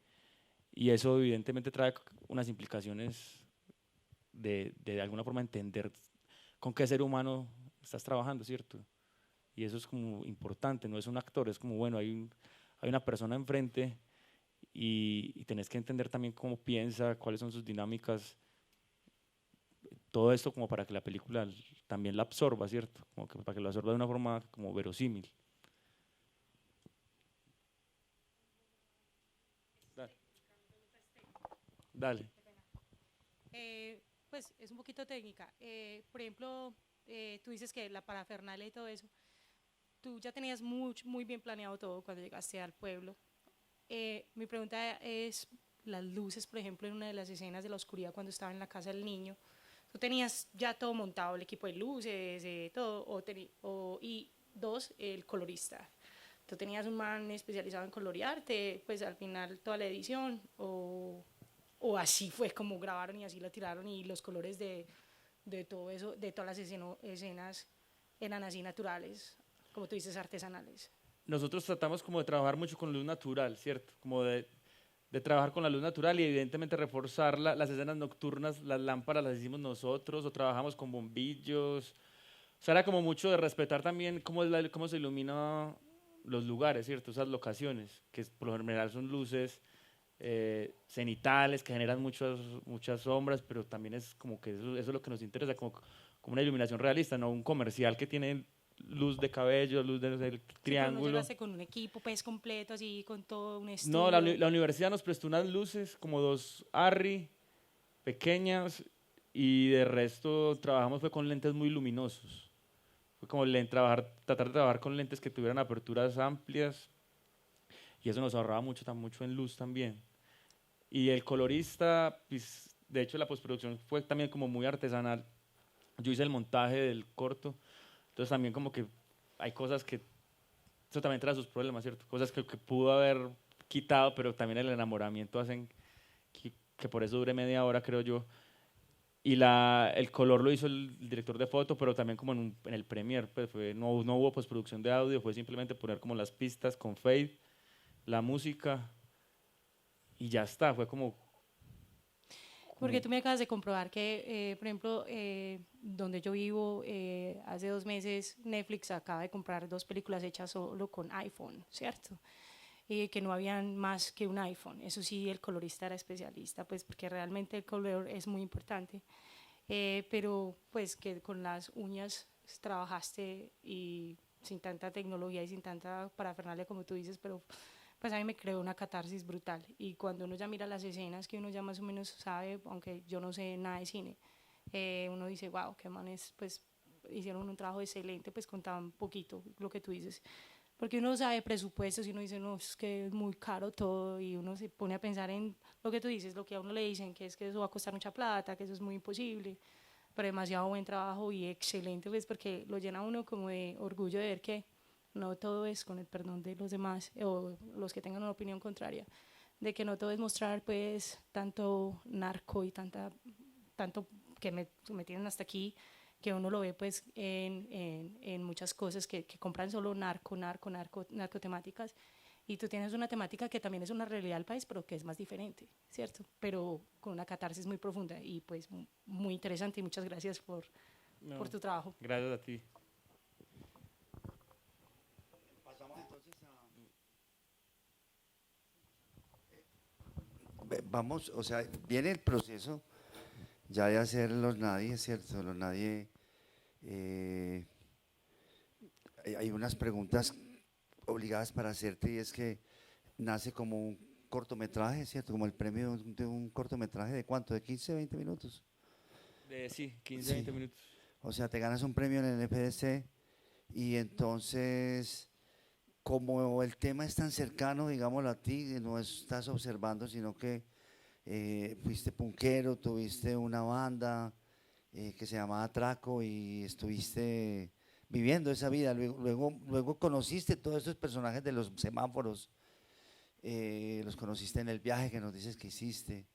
y eso evidentemente trae unas implicaciones de alguna forma entender con qué ser humano estás trabajando, ¿cierto? Y eso es como importante, no es un actor, es como, bueno, hay una persona enfrente y tenés que entender también cómo piensa, cuáles son sus dinámicas, todo esto como para que la película también la absorba, ¿cierto? Como que para que lo absorba de una forma como verosímil. Dale. Dale. Pues es un poquito técnica. Por ejemplo, tú dices que la parafernalia y todo eso, tú ya tenías muy bien planeado todo cuando llegaste al pueblo. Mi pregunta es, las luces, por ejemplo, en una de las escenas de la oscuridad cuando estaba en la casa del niño, ¿tú tenías ya todo montado, el equipo de luces, todo? Y dos, el colorista. ¿Tú tenías un man especializado en colorearte, pues al final toda la edición? ¿O así fue como grabaron y así lo tiraron y los colores de todo eso, de todas las escenas eran así naturales, como tú dices, artesanales? Nosotros tratamos como de trabajar mucho con luz natural, ¿cierto? Como de trabajar con la luz natural y evidentemente reforzar las escenas nocturnas, las lámparas las hicimos nosotros o trabajamos con bombillos. O sea, era como mucho de respetar también cómo se ilumina los lugares, ¿cierto? Esas locaciones, que por lo general son luces cenitales, que generan muchas sombras, pero también es como que eso es lo que nos interesa, como una iluminación realista, no un comercial que tiene luz de cabello, luz del Sí, pero no triángulo. llegaste con un equipo pues completo, así, con todo un estudio. No, la universidad nos prestó unas luces, como 2 Arri, pequeñas, y de resto trabajamos fue con lentes muy luminosos. Fue como tratar de trabajar con lentes que tuvieran aperturas amplias, y eso nos ahorraba mucho en luz también. Y el colorista, pues, de hecho la postproducción fue también como muy artesanal. Yo hice el montaje del corto, entonces también como que hay cosas que, eso también trae sus problemas, ¿cierto? Cosas que pudo haber quitado, pero también el enamoramiento hacen que por eso dure media hora, creo yo. Y el color lo hizo el director de foto, pero también como en el Premiere, pues no hubo postproducción de audio, fue simplemente poner como las pistas con fade, la música, y ya está, fue como... Porque tú me acabas de comprobar que, por ejemplo, donde yo vivo, hace 2 meses Netflix acaba de comprar 2 películas hechas solo con iPhone, ¿cierto? Que no habían más que un iPhone. Eso sí, el colorista era especialista, pues porque realmente el color es muy importante. Pero pues que con las uñas trabajaste y sin tanta tecnología y sin tanta parafernalia como tú dices, pero pues a mí me creó una catarsis brutal. Y cuando uno ya mira las escenas que uno ya más o menos sabe, aunque yo no sé nada de cine, uno dice, wow, qué manes, pues hicieron un trabajo excelente, pues con tan poquito, lo que tú dices. Porque uno sabe presupuestos y uno dice, no, es que es muy caro todo, y uno se pone a pensar en lo que tú dices, lo que a uno le dicen, que es que eso va a costar mucha plata, que eso es muy imposible, pero demasiado buen trabajo y excelente, pues porque lo llena a uno como de orgullo de ver que no todo es, con el perdón de los demás o los que tengan una opinión contraria, de que no todo es mostrar pues tanto narco y tanto que me tienen hasta aquí, que uno lo ve pues en muchas cosas que compran solo narcotemáticas, y tú tienes una temática que también es una realidad del país, pero que es más diferente, ¿cierto? Pero con una catarsis muy profunda y pues muy interesante, y muchas gracias por tu trabajo. Gracias a ti. Vamos, o sea, viene el proceso ya de hacer los nadie, ¿cierto? Los nadie, hay unas preguntas obligadas para hacerte, y es que nace como un cortometraje, ¿cierto? Como el premio de un cortometraje de ¿cuánto? ¿De 15, 20 minutos? Sí, 15, Sí. 20 minutos. O sea, te ganas un premio en el FDC, y entonces, como el tema es tan cercano, digámoslo a ti, no estás observando, sino que fuiste punkero, tuviste una banda que se llamaba Traco y estuviste viviendo esa vida. Luego conociste todos estos personajes de los semáforos, los conociste en el viaje que nos dices que hiciste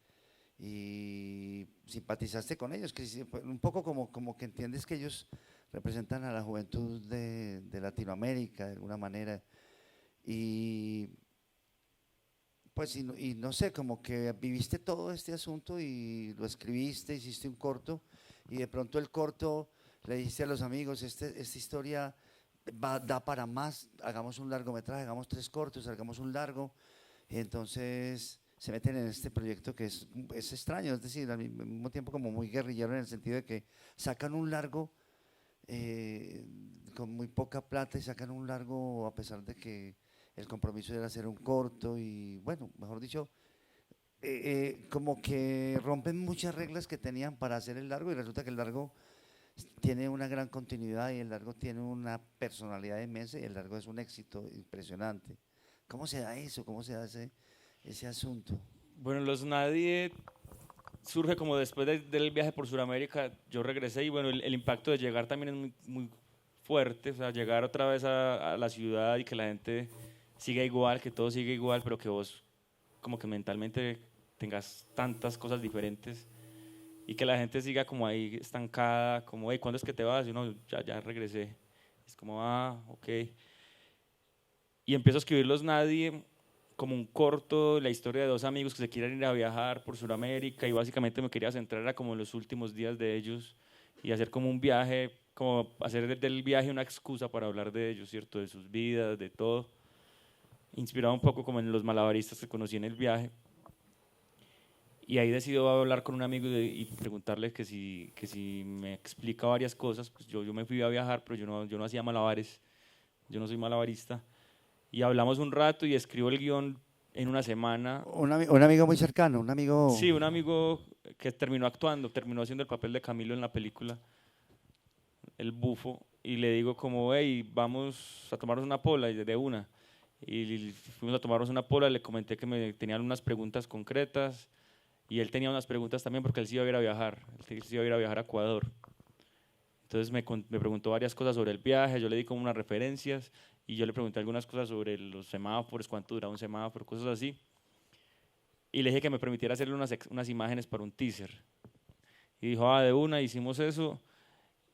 y simpatizaste con ellos, un poco como que entiendes que ellos representan a la juventud de Latinoamérica de alguna manera. Y pues y no sé, como que viviste todo este asunto y lo escribiste, hiciste un corto, y de pronto el corto le dijiste a los amigos, esta historia da para más, hagamos un largometraje, hagamos 3 cortos, hagamos un largo. Y entonces se meten en este proyecto que es extraño, es decir, al mismo tiempo como muy guerrillero, en el sentido de que sacan un largo con muy poca plata, y sacan un largo a pesar de que el compromiso era hacer un corto. Y bueno, mejor dicho, como que rompen muchas reglas que tenían para hacer el largo, y resulta que el largo tiene una gran continuidad, y el largo tiene una personalidad inmensa, y el largo es un éxito impresionante. ¿Cómo se da eso? ¿Cómo se da ese asunto? Bueno, Los Nadie surge como después del viaje por Sudamérica. Yo regresé y bueno, el impacto de llegar también es muy fuerte, o sea, llegar otra vez a la ciudad y que la gente siga igual, que todo siga igual, pero que vos como que mentalmente tengas tantas cosas diferentes y que la gente siga como ahí estancada, como, hey, ¿cuándo es que te vas? Y uno, ya regresé. Es como, ok. Y empiezo a escribir Los Nadie como un corto, la historia de 2 amigos que se quieren ir a viajar por Sudamérica, y básicamente me quería centrar era como en los últimos días de ellos y hacer como un viaje, como hacer del viaje una excusa para hablar de ellos, ¿cierto? De sus vidas, de todo. Inspirado un poco como en los malabaristas que conocí en el viaje. Y ahí decido hablar con un amigo y preguntarle que si me explica varias cosas. Pues yo me fui a viajar, pero yo no hacía malabares, yo no soy malabarista. Y hablamos un rato y escribo el guión en una semana. Un amigo muy cercano, un amigo... Sí, un amigo que terminó actuando, terminó haciendo el papel de Camilo en la película, El Bufo, y le digo como, hey, vamos a tomarnos una pola, y de una. Y fuimos a tomarnos una pola, le comenté que me tenían unas preguntas concretas, y él tenía unas preguntas también porque él sí iba a ir a viajar, él sí iba a ir a viajar a Ecuador. Entonces me preguntó varias cosas sobre el viaje, yo le di como unas referencias, y yo le pregunté algunas cosas sobre los semáforos, cuánto duraba un semáforo, cosas así. Y le dije que me permitiera hacerle unas imágenes para un teaser. Y dijo, de una, hicimos eso.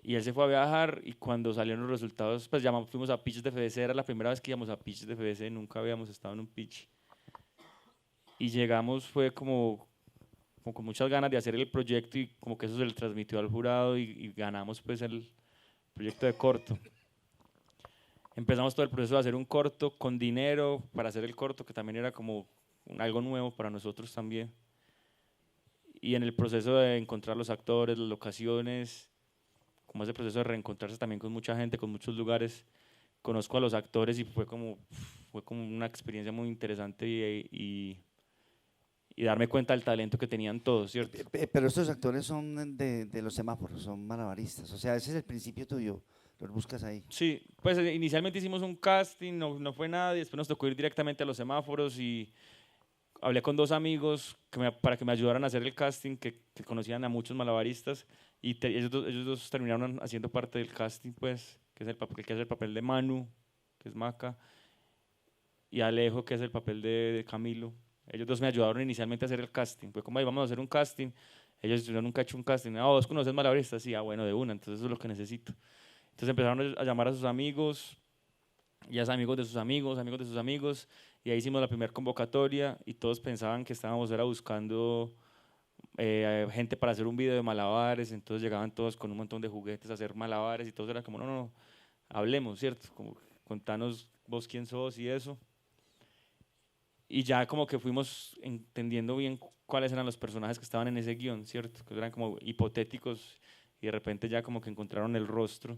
Y él se fue a viajar y cuando salieron los resultados, pues fuimos a Pitch de FDC, era la primera vez que íbamos a Pitch de FDC, nunca habíamos estado en un pitch. Y llegamos, fue como con muchas ganas de hacer el proyecto y como que eso se le transmitió al jurado y ganamos pues el proyecto de corto. Empezamos todo el proceso de hacer un corto con dinero para hacer el corto, que también era como algo nuevo para nosotros también. Y en el proceso de encontrar los actores, las locaciones, como ese proceso de reencontrarse también con mucha gente, con muchos lugares, conozco a los actores y fue como una experiencia muy interesante y darme cuenta del talento que tenían todos, ¿cierto? Pero estos actores son de los semáforos, son malabaristas, o sea, ese es el principio tuyo, los buscas ahí. Sí, pues inicialmente hicimos un casting, no fue nada, y después nos tocó ir directamente a los semáforos y hablé con dos amigos para que me ayudaran a hacer el casting, que conocían a muchos malabaristas, y ellos dos terminaron haciendo parte del casting, pues, que es el papel que hace el papel de Manu, que es Maca, y Alejo, que es el papel de Camilo. Ellos dos me ayudaron inicialmente a hacer el casting. Fue como, ahí vamos a hacer un casting. Ellos, yo nunca he hecho un casting. ¿Vos conoces malabaristas? Sí, bueno, de una, entonces eso es lo que necesito. Entonces empezaron a llamar a sus amigos, y a sus amigos de sus amigos, amigos de sus amigos, y ahí hicimos la primera convocatoria y todos pensaban que estábamos buscando gente para hacer un video de malabares, entonces llegaban todos con un montón de juguetes a hacer malabares y todos eran como, no, hablemos, ¿cierto? Como, contanos vos quién sos y eso. Y ya como que fuimos entendiendo bien cuáles eran los personajes que estaban en ese guión, ¿cierto? Que eran como hipotéticos y de repente ya como que encontraron el rostro.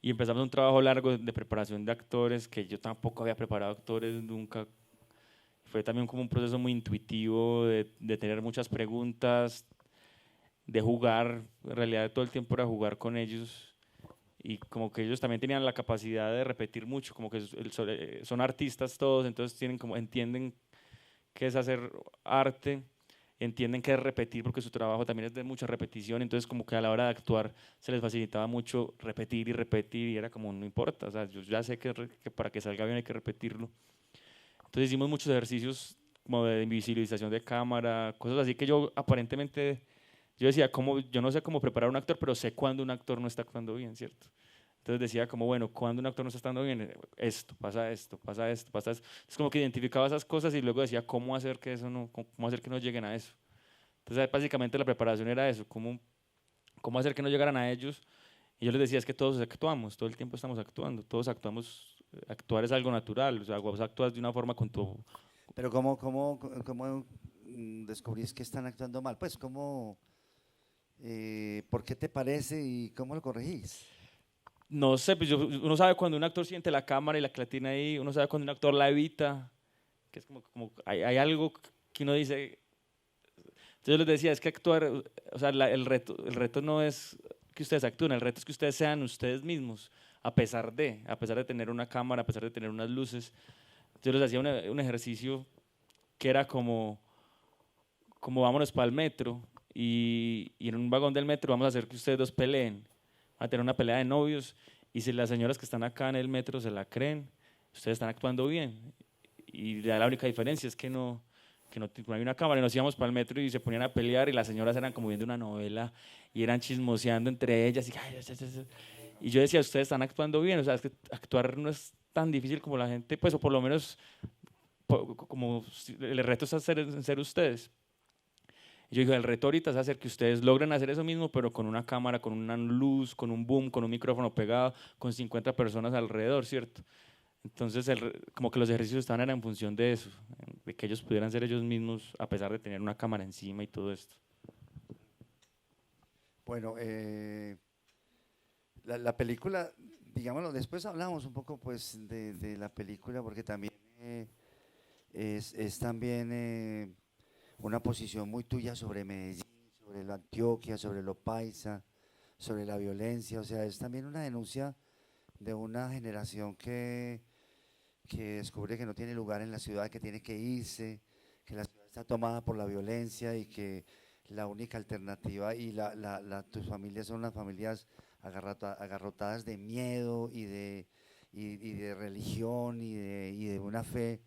Y empezamos un trabajo largo de preparación de actores, que yo tampoco había preparado actores nunca. Fue también como un proceso muy intuitivo de tener muchas preguntas, de jugar, en realidad todo el tiempo era jugar con ellos. Y como que ellos también tenían la capacidad de repetir mucho, como que son artistas todos, entonces entienden qué es hacer arte, entienden qué es repetir, porque su trabajo también es de mucha repetición, entonces como que a la hora de actuar se les facilitaba mucho repetir y era como, no importa, o sea, yo ya sé que para que salga bien hay que repetirlo. Entonces hicimos muchos ejercicios como de invisibilización de cámara, cosas así que yo aparentemente, yo decía, yo no sé cómo preparar a un actor, pero sé cuándo un actor no está actuando bien, ¿cierto? Entonces decía como, bueno, cuando un actor no está actuando bien, esto, pasa esto, pasa esto, pasa esto. Es como que identificaba esas cosas y luego decía cómo hacer que cómo hacer que no lleguen a eso. Entonces básicamente la preparación era eso, cómo hacer que no llegaran a ellos. Y yo les decía, es que todos actuamos, todo el tiempo estamos actuando, todos actuamos, actuar es algo natural, o sea, vos actúas de una forma con tu... Pero ¿cómo descubrís que están actuando mal? Pues, ¿por qué te parece y cómo lo corregís? No sé, pues uno sabe cuando un actor siente la cámara y la que la tiene ahí, uno sabe cuando un actor la evita, que es como hay algo que uno dice. Entonces yo les decía, es que actuar, o sea, el reto no es que ustedes actúen, el reto es que ustedes sean ustedes mismos, a pesar de tener una cámara, a pesar de tener unas luces. Entonces yo les hacía un ejercicio que era como vámonos para el metro y en un vagón del metro vamos a hacer que ustedes dos peleen, a tener una pelea de novios, y si las señoras que están acá en el metro se la creen, ustedes están actuando bien. Y ya la única diferencia es que no hay una cámara, y nos íbamos para el metro y se ponían a pelear y las señoras eran como viendo una novela y eran chismoseando entre ellas. Y yo decía, ustedes están actuando bien, o sea, es que actuar no es tan difícil como la gente, pues, o por lo menos como el reto es ser ustedes. Y yo dije, el reto ahorita es hacer que ustedes logren hacer eso mismo, pero con una cámara, con una luz, con un boom, con un micrófono pegado, con 50 personas alrededor, ¿cierto? Entonces, como que los ejercicios estaban era en función de eso, de que ellos pudieran ser ellos mismos a pesar de tener una cámara encima y todo esto. Bueno, la película, digámoslo, después hablamos un poco pues de la película porque también es también una posición muy tuya sobre Medellín, sobre la Antioquia, sobre lo paisa, sobre la violencia, o sea, es también una denuncia de una generación que descubre que no tiene lugar en la ciudad, que tiene que irse, que la ciudad está tomada por la violencia y que la única alternativa y tus familias son las familias agarrotadas de miedo y de religión y de una fe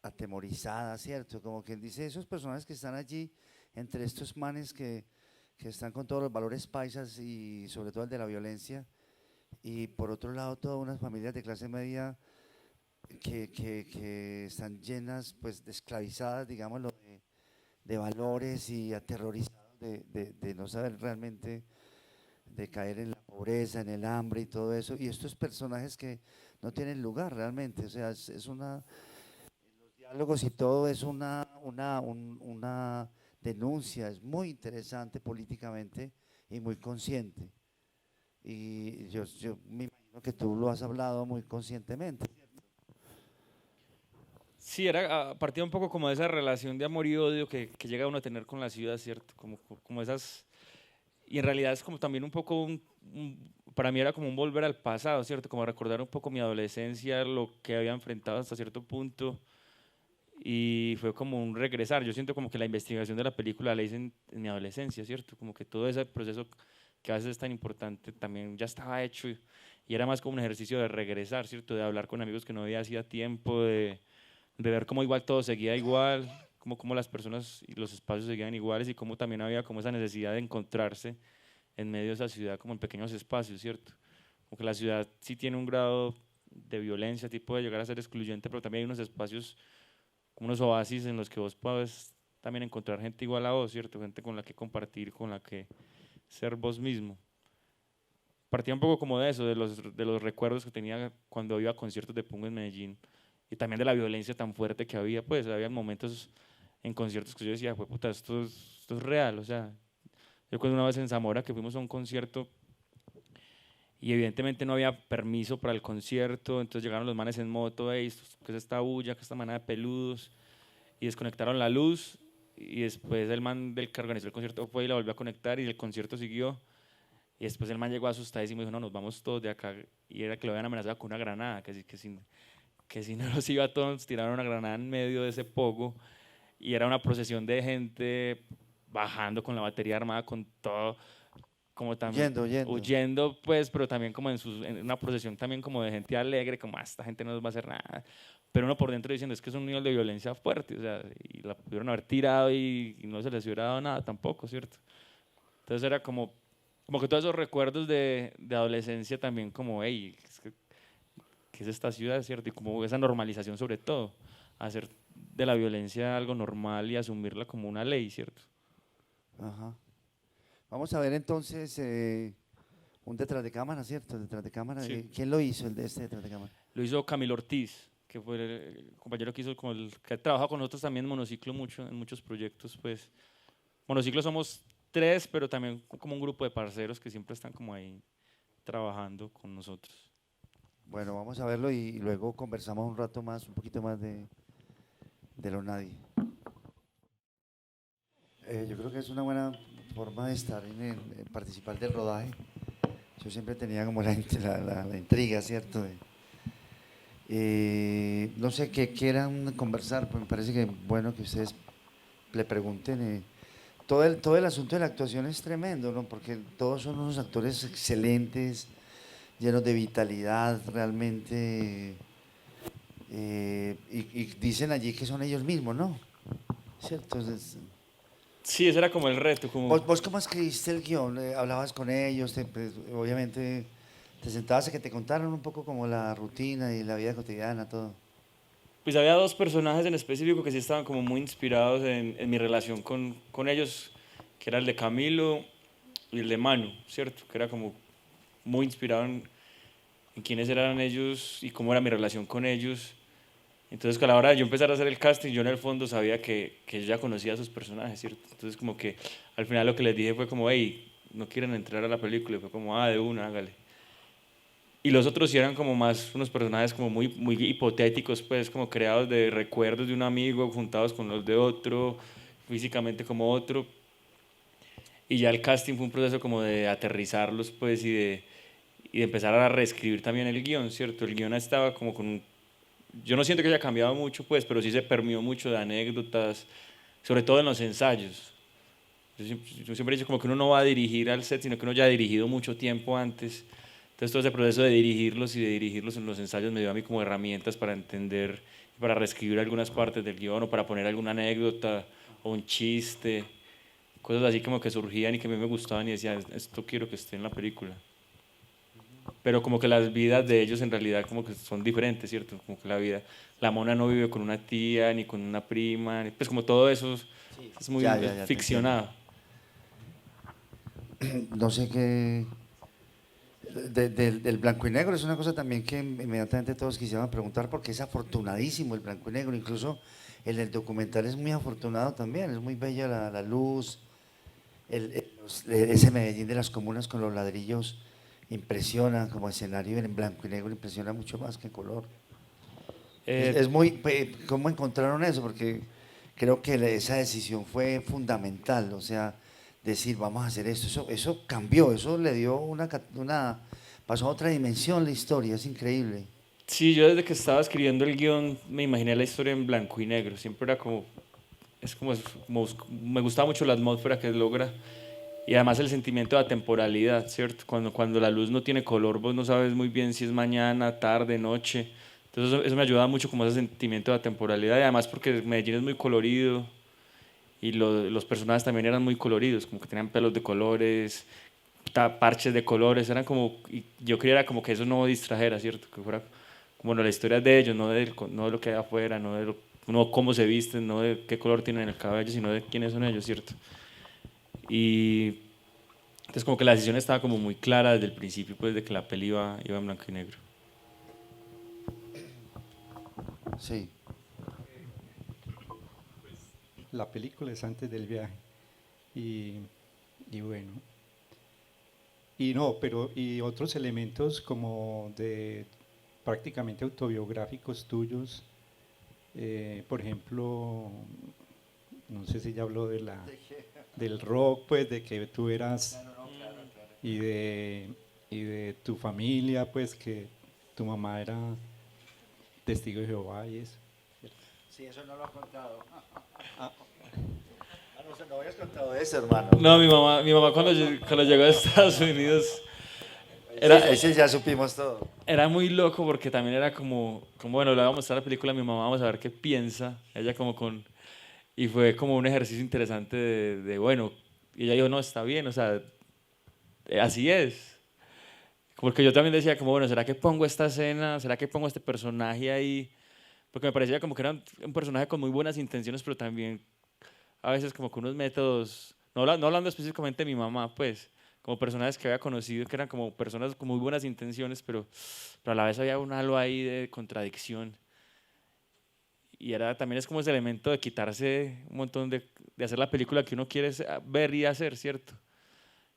atemorizada, ¿cierto? Como quien dice, esos personajes que están allí entre estos manes que están con todos los valores paisas y sobre todo el de la violencia, y por otro lado todas unas familias de clase media que están llenas, pues, de esclavizadas, digámoslo, de valores y aterrorizados de no saber realmente, de caer en la pobreza, en el hambre y todo eso, y estos personajes que no tienen lugar realmente, o sea, es una, los diálogos y todo es una denuncia, es muy interesante políticamente y muy consciente, y yo me imagino que tú lo has hablado muy conscientemente. Sí, era a partir un poco como de esa relación de amor y odio que llega uno a tener con la ciudad, ¿cierto? Como esas... Y en realidad es como también un poco, para mí era como un volver al pasado, ¿cierto? Como recordar un poco mi adolescencia, lo que había enfrentado hasta cierto punto. Y fue como un regresar. Yo siento como que la investigación de la película la hice en mi adolescencia, ¿cierto? Como que todo ese proceso que a veces es tan importante también ya estaba hecho y era más como un ejercicio de regresar, ¿cierto? De hablar con amigos que no veía hacía tiempo, de ver cómo igual todo seguía igual, cómo las personas y los espacios seguían iguales y cómo también había como esa necesidad de encontrarse en medio de esa ciudad como en pequeños espacios, ¿cierto? Como que la ciudad sí tiene un grado de violencia, tipo de llegar a ser excluyente, pero también hay unos espacios, como unos oasis en los que vos puedes también encontrar gente igual a vos, ¿cierto? Gente con la que compartir, con la que ser vos mismo. Partía un poco como de eso, de los recuerdos que tenía cuando iba a conciertos de Pungo en Medellín y también de la violencia tan fuerte que había, pues había momentos en conciertos que yo decía, pues puta, esto es real, o sea, yo recuerdo una vez en Zamora que fuimos a un concierto y evidentemente no había permiso para el concierto, entonces llegaron los manes en moto, ¿qué es esta bulla, qué es esta manada de peludos? Y desconectaron la luz y después el man del que organizó el concierto fue y la volvió a conectar y el concierto siguió. Y después el man llegó asustadísimo y dijo, no, nos vamos todos de acá. Y era que lo habían amenazado con una granada, que si no los iba a todos, tiraron una granada en medio de ese pogo. Y era una procesión de gente bajando con la batería armada, con todo, como también huyendo, pues, pero también como en una procesión también como de gente alegre, como esta gente no nos va a hacer nada. Pero uno por dentro diciendo, es que es un nivel de violencia fuerte, o sea, y la pudieron haber tirado y no se les hubiera dado nada tampoco, ¿cierto? Entonces era como que todos esos recuerdos de adolescencia también como, hey, ¿qué es esta ciudad, cierto? Y como esa normalización sobre todo, hacer de la violencia algo normal y asumirla como una ley, ¿cierto? Ajá. Vamos a ver entonces un detrás de cámara, ¿cierto? Detrás de cámara. Sí. ¿Quién lo hizo, el de este detrás de cámara? Lo hizo Camilo Ortiz, que fue el compañero que hizo que ha trabajado con nosotros también en Monociclo mucho, en muchos proyectos, pues. Monociclo somos 3, pero también como un grupo de parceros que siempre están como ahí trabajando con nosotros. Bueno, vamos a verlo y luego conversamos un rato más, un poquito más de lo nadie. Yo creo que es una buena forma de estar en participar del rodaje. Yo siempre tenía como la intriga, ¿cierto? No sé qué quieran conversar, pues me parece que bueno que ustedes le pregunten. Todo el asunto de la actuación es tremendo, ¿no? Porque todos son unos actores excelentes, llenos de vitalidad, realmente. Y dicen allí que son ellos mismos, ¿no? ¿Cierto? Sí, ese era como el reto. ¿Vos cómo escribiste el guión? ¿Hablabas con ellos? Pues, obviamente te sentabas a que te contaran un poco como la rutina y la vida cotidiana, todo. Pues había dos personajes en específico que sí estaban como muy inspirados en mi relación con ellos, que era el de Camilo y el de Manu, ¿cierto? Que era como muy inspirado en quiénes eran ellos y cómo era mi relación con ellos. Entonces, a la hora de yo empezar a hacer el casting, yo en el fondo sabía que yo ya conocía a sus personajes, ¿cierto? Entonces, como que al final lo que les dije fue como, hey, no quieren entrar a la película, y fue como, de una, hágale. Y los otros sí eran como más unos personajes como muy, muy hipotéticos, pues como creados de recuerdos de un amigo juntados con los de otro, físicamente como otro. Y ya el casting fue un proceso como de aterrizarlos, pues, y de empezar a reescribir también el guión, ¿cierto? El guión estaba como con yo no siento que haya cambiado mucho, pues, pero sí se permeó mucho de anécdotas, sobre todo en los ensayos. Yo siempre he dicho como que uno no va a dirigir al set, sino que uno ya ha dirigido mucho tiempo antes. Entonces todo ese proceso de dirigirlos y de dirigirlos en los ensayos me dio a mí como herramientas para entender, para reescribir algunas partes del guión o para poner alguna anécdota o un chiste, cosas así como que surgían y que a mí me gustaban y decía, esto quiero que esté en la película. Pero como que las vidas de ellos en realidad como que son diferentes, ¿cierto? Como que la mona no vive con una tía, ni con una prima, pues como todo eso es muy Ya te entiendo. ficcionado. No sé qué. Del blanco y negro es una cosa también que inmediatamente todos quisieran preguntar porque es afortunadísimo el blanco y negro, incluso en el documental es muy afortunado también, es muy bella la luz, ese Medellín de las comunas con los ladrillos impresiona como escenario en blanco y negro, impresiona mucho más que en color. Eh, ¿Cómo encontraron eso? Porque creo que esa decisión fue fundamental, o sea, decir vamos a hacer esto, eso cambió, eso le dio pasó a otra dimensión la historia, es increíble. sí, yo desde que estaba escribiendo el guión me imaginé la historia en blanco y negro, siempre era como, me gustaba mucho la atmósfera que logra y además el sentimiento de atemporalidad, ¿cierto? Cuando la luz no tiene color, vos no sabes muy bien si es mañana, tarde, noche. Entonces eso me ayuda mucho como ese sentimiento de atemporalidad y además porque Medellín es muy colorido y los personajes también eran muy coloridos, como que tenían pelos de colores, parches de colores, eran como, y yo quería era como que eso no distrajera, ¿cierto? Que fuera como no, la historia de ellos, no de lo que hay afuera, no cómo se visten, no de qué color tienen el cabello, sino de quiénes son ellos, ¿cierto? Y entonces como que la decisión estaba como muy clara desde el principio, pues de que la peli iba en blanco y negro. Sí. La película es antes del viaje. Y, y bueno. Y no, pero y otros elementos como de prácticamente autobiográficos tuyos, por ejemplo, no sé si ya habló del rock, pues de que tú eras y de tu familia, pues que tu mamá era testigo de Jehová y eso. Sí, eso no lo ha contado. No habías contado eso, hermano. No, mi mamá cuando llegó a Estados Unidos era, Ese ya supimos todo. era muy loco porque también era como bueno, le voy a mostrar la película a mi mamá, vamos a ver qué piensa. Ella y fue como un ejercicio interesante bueno, y ella dijo, no, está bien, o sea, así es. Porque yo también decía como, bueno, ¿será que pongo esta escena? ¿Será que pongo este personaje ahí? Porque me parecía como que era un personaje con muy buenas intenciones, pero también a veces como con unos métodos, no hablando específicamente de mi mamá, pues, como personajes que había conocido que eran como personas con muy buenas intenciones, pero a la vez había un halo ahí de contradicción. Y también es como ese elemento de quitarse un montón de hacer la película que uno quiere ver y hacer, ¿cierto?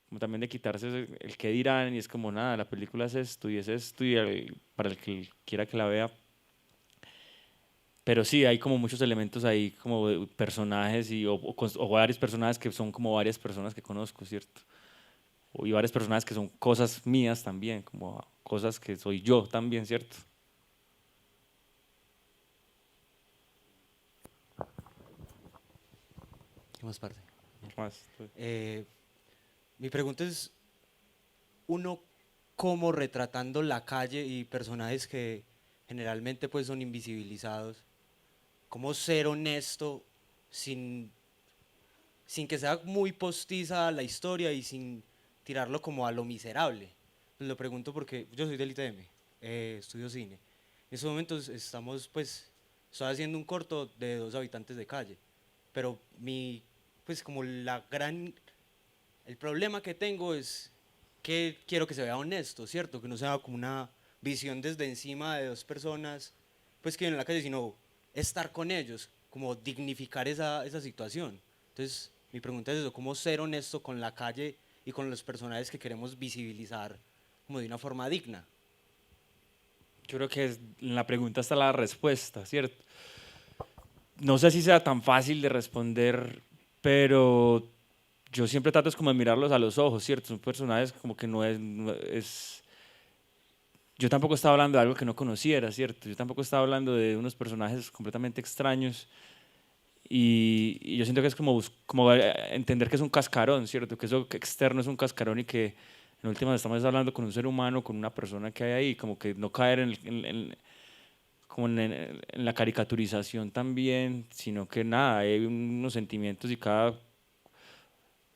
Como también de quitarse el qué dirán y es como nada, la película es esto y para el que quiera que la vea. Pero sí, hay como muchos elementos ahí, como de personajes o varios personajes que son como varias personas que conozco, ¿cierto? Y varias personas que son cosas mías también, como cosas que soy yo también, ¿cierto? ¿Qué más parte? Más, pues. Mi pregunta es, uno cómo retratando la calle y personajes que generalmente pues son invisibilizados, cómo ser honesto sin, sin que sea muy postiza la historia y sin tirarlo como a lo miserable. Pues lo pregunto porque yo soy del ITM, estudio cine. En estos momentos estamos pues estoy haciendo un corto de 2 habitantes de calle, pero pues como el problema que tengo es que quiero que se vea honesto, ¿cierto? Que no sea como una visión desde encima de 2 personas, pues que viven en la calle, sino estar con ellos, como dignificar esa situación. Entonces, mi pregunta es eso, ¿cómo ser honesto con la calle y con los personajes que queremos visibilizar como de una forma digna? Yo creo que en la pregunta está la respuesta, ¿cierto? No sé si sea tan fácil de responder, pero yo siempre trato es como de mirarlos a los ojos, ¿cierto? Son personajes como que no es. Yo tampoco estaba hablando de algo que no conociera, ¿cierto? Yo tampoco estaba hablando de unos personajes completamente extraños y yo siento que es como entender que es un cascarón, ¿cierto? Que eso externo es un cascarón y que en últimas estamos hablando con un ser humano, con una persona que hay ahí, como que no caer como en la caricaturización también, sino que nada, hay unos sentimientos y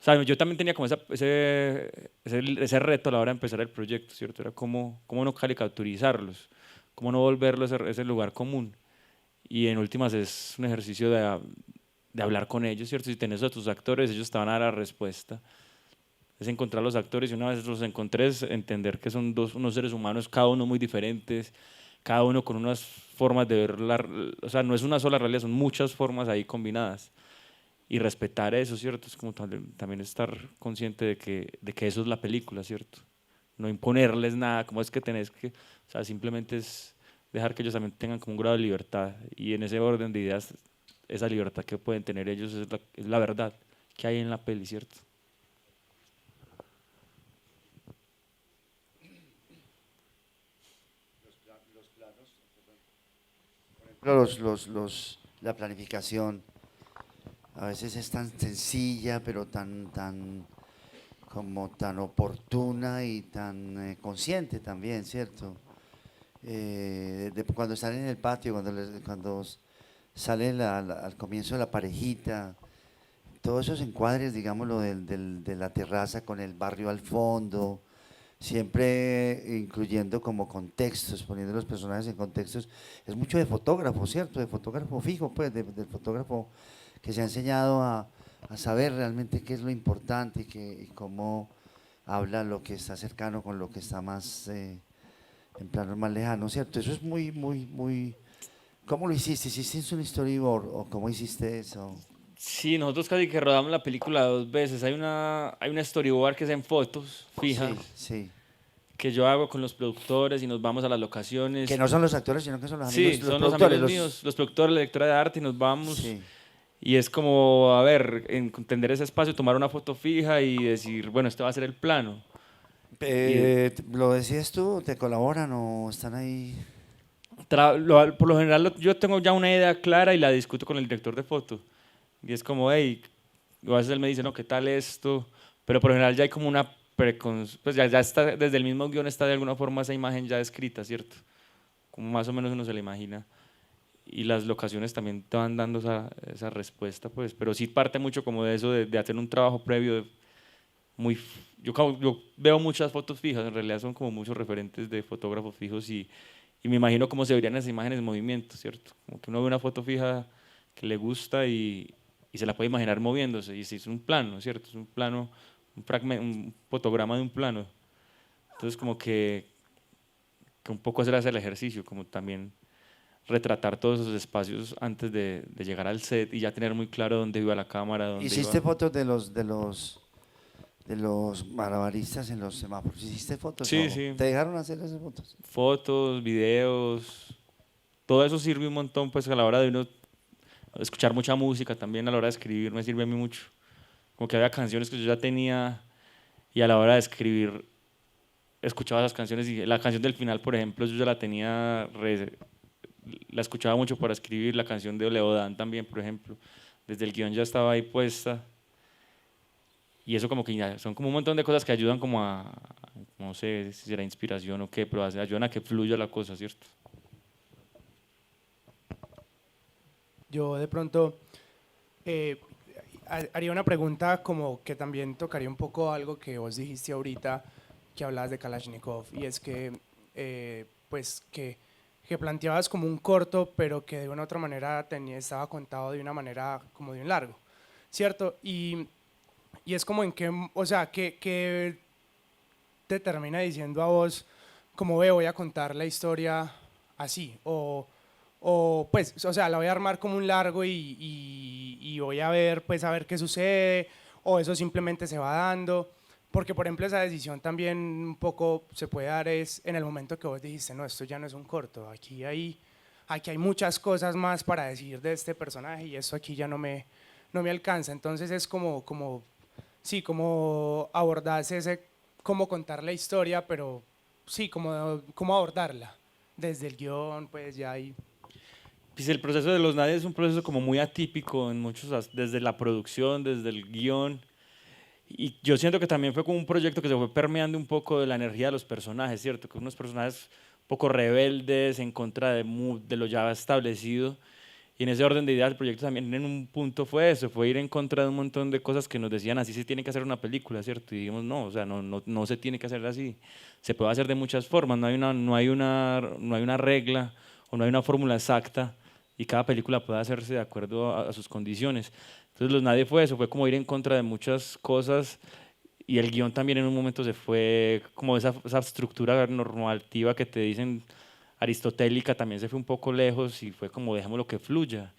o sea, yo también tenía como ese reto a la hora de empezar el proyecto, ¿cierto? Era cómo no caricaturizarlos, cómo no volverlo ese lugar común. Y en últimas es un ejercicio de hablar con ellos, ¿cierto? Si tenés a tus actores, ellos te van a dar la respuesta. Es encontrar los actores y una vez los encontré es entender que son unos seres humanos, cada uno muy diferentes, cada uno con unas formas de ver o sea, no es una sola realidad, son muchas formas ahí combinadas. Y respetar eso, ¿cierto? Es como también estar consciente de que eso es la película, ¿cierto? No imponerles nada, como es que tenés que, o sea, simplemente es dejar que ellos también tengan como un grado de libertad y en ese orden de ideas, esa libertad que pueden tener ellos es la verdad que hay en la peli, ¿cierto? La planificación a veces es tan sencilla, pero tan oportuna y tan consciente también, ¿cierto? Cuando están en el patio, cuando sale al comienzo de la parejita, todos esos encuadres, digámoslo, de la terraza con el barrio al fondo, siempre incluyendo como contextos, poniendo los personajes en contextos, es mucho de fotógrafo, ¿cierto? De fotógrafo fijo, pues, del fotógrafo que se ha enseñado a saber realmente qué es lo importante y cómo habla lo que está cercano con lo que está más en planos más lejanos, ¿cierto? Eso es muy. ¿Cómo lo hiciste? ¿Hiciste un storyboard o cómo hiciste eso? Sí, nosotros casi que rodamos la película 2 veces. Hay una storyboard que es en fotos fijas, Sí. que yo hago con los productores y nos vamos a las locaciones. Que no son los actores, sino que son los amigos, Sí, los son los productores. amigos míos, los productores, la directora de arte y nos vamos. Sí. Y es como, a ver, entender ese espacio, tomar una foto fija y decir, bueno, este va a ser el plano. ¿Lo decides tú? ¿Te colaboran o están ahí? Por lo general yo tengo ya una idea clara y la discuto con el director de foto. Y es como, hey, a veces él me dice, no, ¿qué tal esto? Pero por lo general ya hay como pues ya está, desde el mismo guión está de alguna forma esa imagen ya escrita, ¿cierto? Como más o menos uno se la imagina. Y las locaciones también te van dando esa respuesta, pues. Pero sí parte mucho como de eso, de hacer un trabajo previo yo veo muchas fotos fijas, en realidad son como muchos referentes de fotógrafos fijos y me imagino cómo se verían esas imágenes en movimiento, ¿cierto? Como que uno ve una foto fija que le gusta y se la puede imaginar moviéndose, y si es un plano, ¿cierto? Es un plano, un fotograma de un plano. Entonces como que un poco hacer el ejercicio, como también retratar todos esos espacios antes de llegar al set y ya tener muy claro dónde iba la cámara, dónde ¿Hiciste iba. fotos de los malabaristas en los semáforos? ¿Hiciste fotos? Sí, o sí. ¿Te dejaron hacer esas fotos? Fotos, videos, todo eso sirve un montón pues a la hora de uno escuchar mucha música también, a la hora de escribir me sirve a mí mucho. Como que había canciones que yo ya tenía y a la hora de escribir escuchaba esas canciones y la canción del final, por ejemplo, yo ya la tenía, la escuchaba mucho para escribir, la canción de Leodán también, por ejemplo, desde el guión ya estaba ahí puesta. Y eso como que ya son como un montón de cosas que ayudan como no sé si será inspiración o qué, pero ayudan a que fluya la cosa, ¿cierto? Yo de pronto haría una pregunta como que también tocaría un poco algo que vos dijiste ahorita, que hablabas de Kalashnikov, y es que pues que que planteabas como un corto, pero que de una u otra manera estaba contado de una manera como de un largo, ¿cierto? Y es como en que, o sea, que te termina diciendo a vos, como ve, voy a contar la historia así, o pues, o sea, la voy a armar como un largo y voy a ver, pues, a ver qué sucede, o eso simplemente se va dando, porque, por ejemplo, esa decisión también un poco se puede dar es en el momento que vos dijiste, no, esto ya no es un corto, aquí hay muchas cosas más para decir de este personaje y esto aquí ya no me alcanza, entonces es como sí, como abordarse ese, cómo contar la historia, pero sí, cómo abordarla, desde el guión, pues ya ahí. Pues el proceso de Los Nadie es un proceso como muy atípico en desde la producción, desde el guión. Y yo siento que también fue como un proyecto que se fue permeando un poco de la energía de los personajes, ¿cierto? Que unos personajes un poco rebeldes en contra de lo ya establecido. Y en ese orden de ideas el proyecto también en un punto fue eso, fue ir en contra de un montón de cosas que nos decían así se tiene que hacer una película, ¿cierto? Y dijimos no, o sea, no se tiene que hacer así. Se puede hacer de muchas formas, no hay una regla o no hay una fórmula exacta y cada película puede hacerse de acuerdo a sus condiciones. Entonces Los Nadie fue eso, fue como ir en contra de muchas cosas y el guión también en un momento se fue como esa estructura normativa que te dicen aristotélica también se fue un poco lejos y fue como dejémoslo que fluya,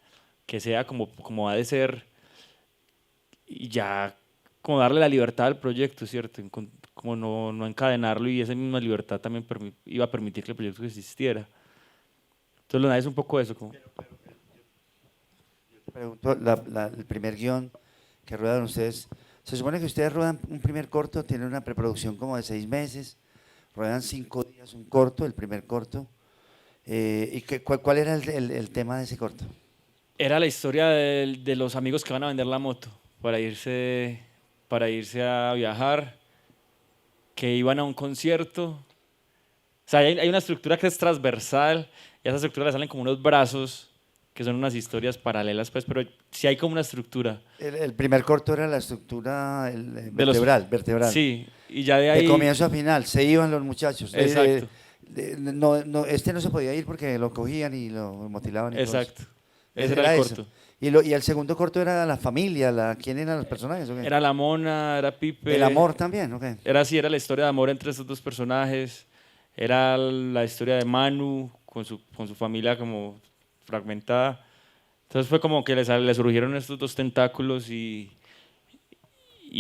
que sea como ha de ser y ya como darle la libertad al proyecto, ¿cierto? Como no encadenarlo y esa misma libertad también iba a permitir que el proyecto existiera. Entonces Los Nadie es un poco eso. Como Pregunto, el primer guión que ruedan ustedes, se supone que ustedes ruedan un primer corto, tienen una preproducción como de 6 meses, ruedan 5 días un corto, el primer corto. ¿Y cuál era el tema de ese corto? era la historia de los amigos que van a vender la moto para irse a viajar, que iban a un concierto. O sea, hay una estructura que es transversal y a esa estructura le salen como unos brazos que son unas historias paralelas, pues, pero sí hay como una estructura. El primer corto era la estructura De los- vertebral. Sí, y ya de ahí... De comienzo a final, se iban los muchachos. Exacto. Este no se podía ir porque lo cogían y lo mutilaban. Y todo eso. Exacto. Ese era el eso. corto. Y el segundo corto era la familia, ¿quién eran los personajes? ¿O qué? Era la Mona, era Pipe. El amor también, ¿o qué? Era así, era la historia de amor entre estos dos personajes. Era la historia de Manu con su familia como fragmentada. Entonces fue como que le surgieron estos dos tentáculos y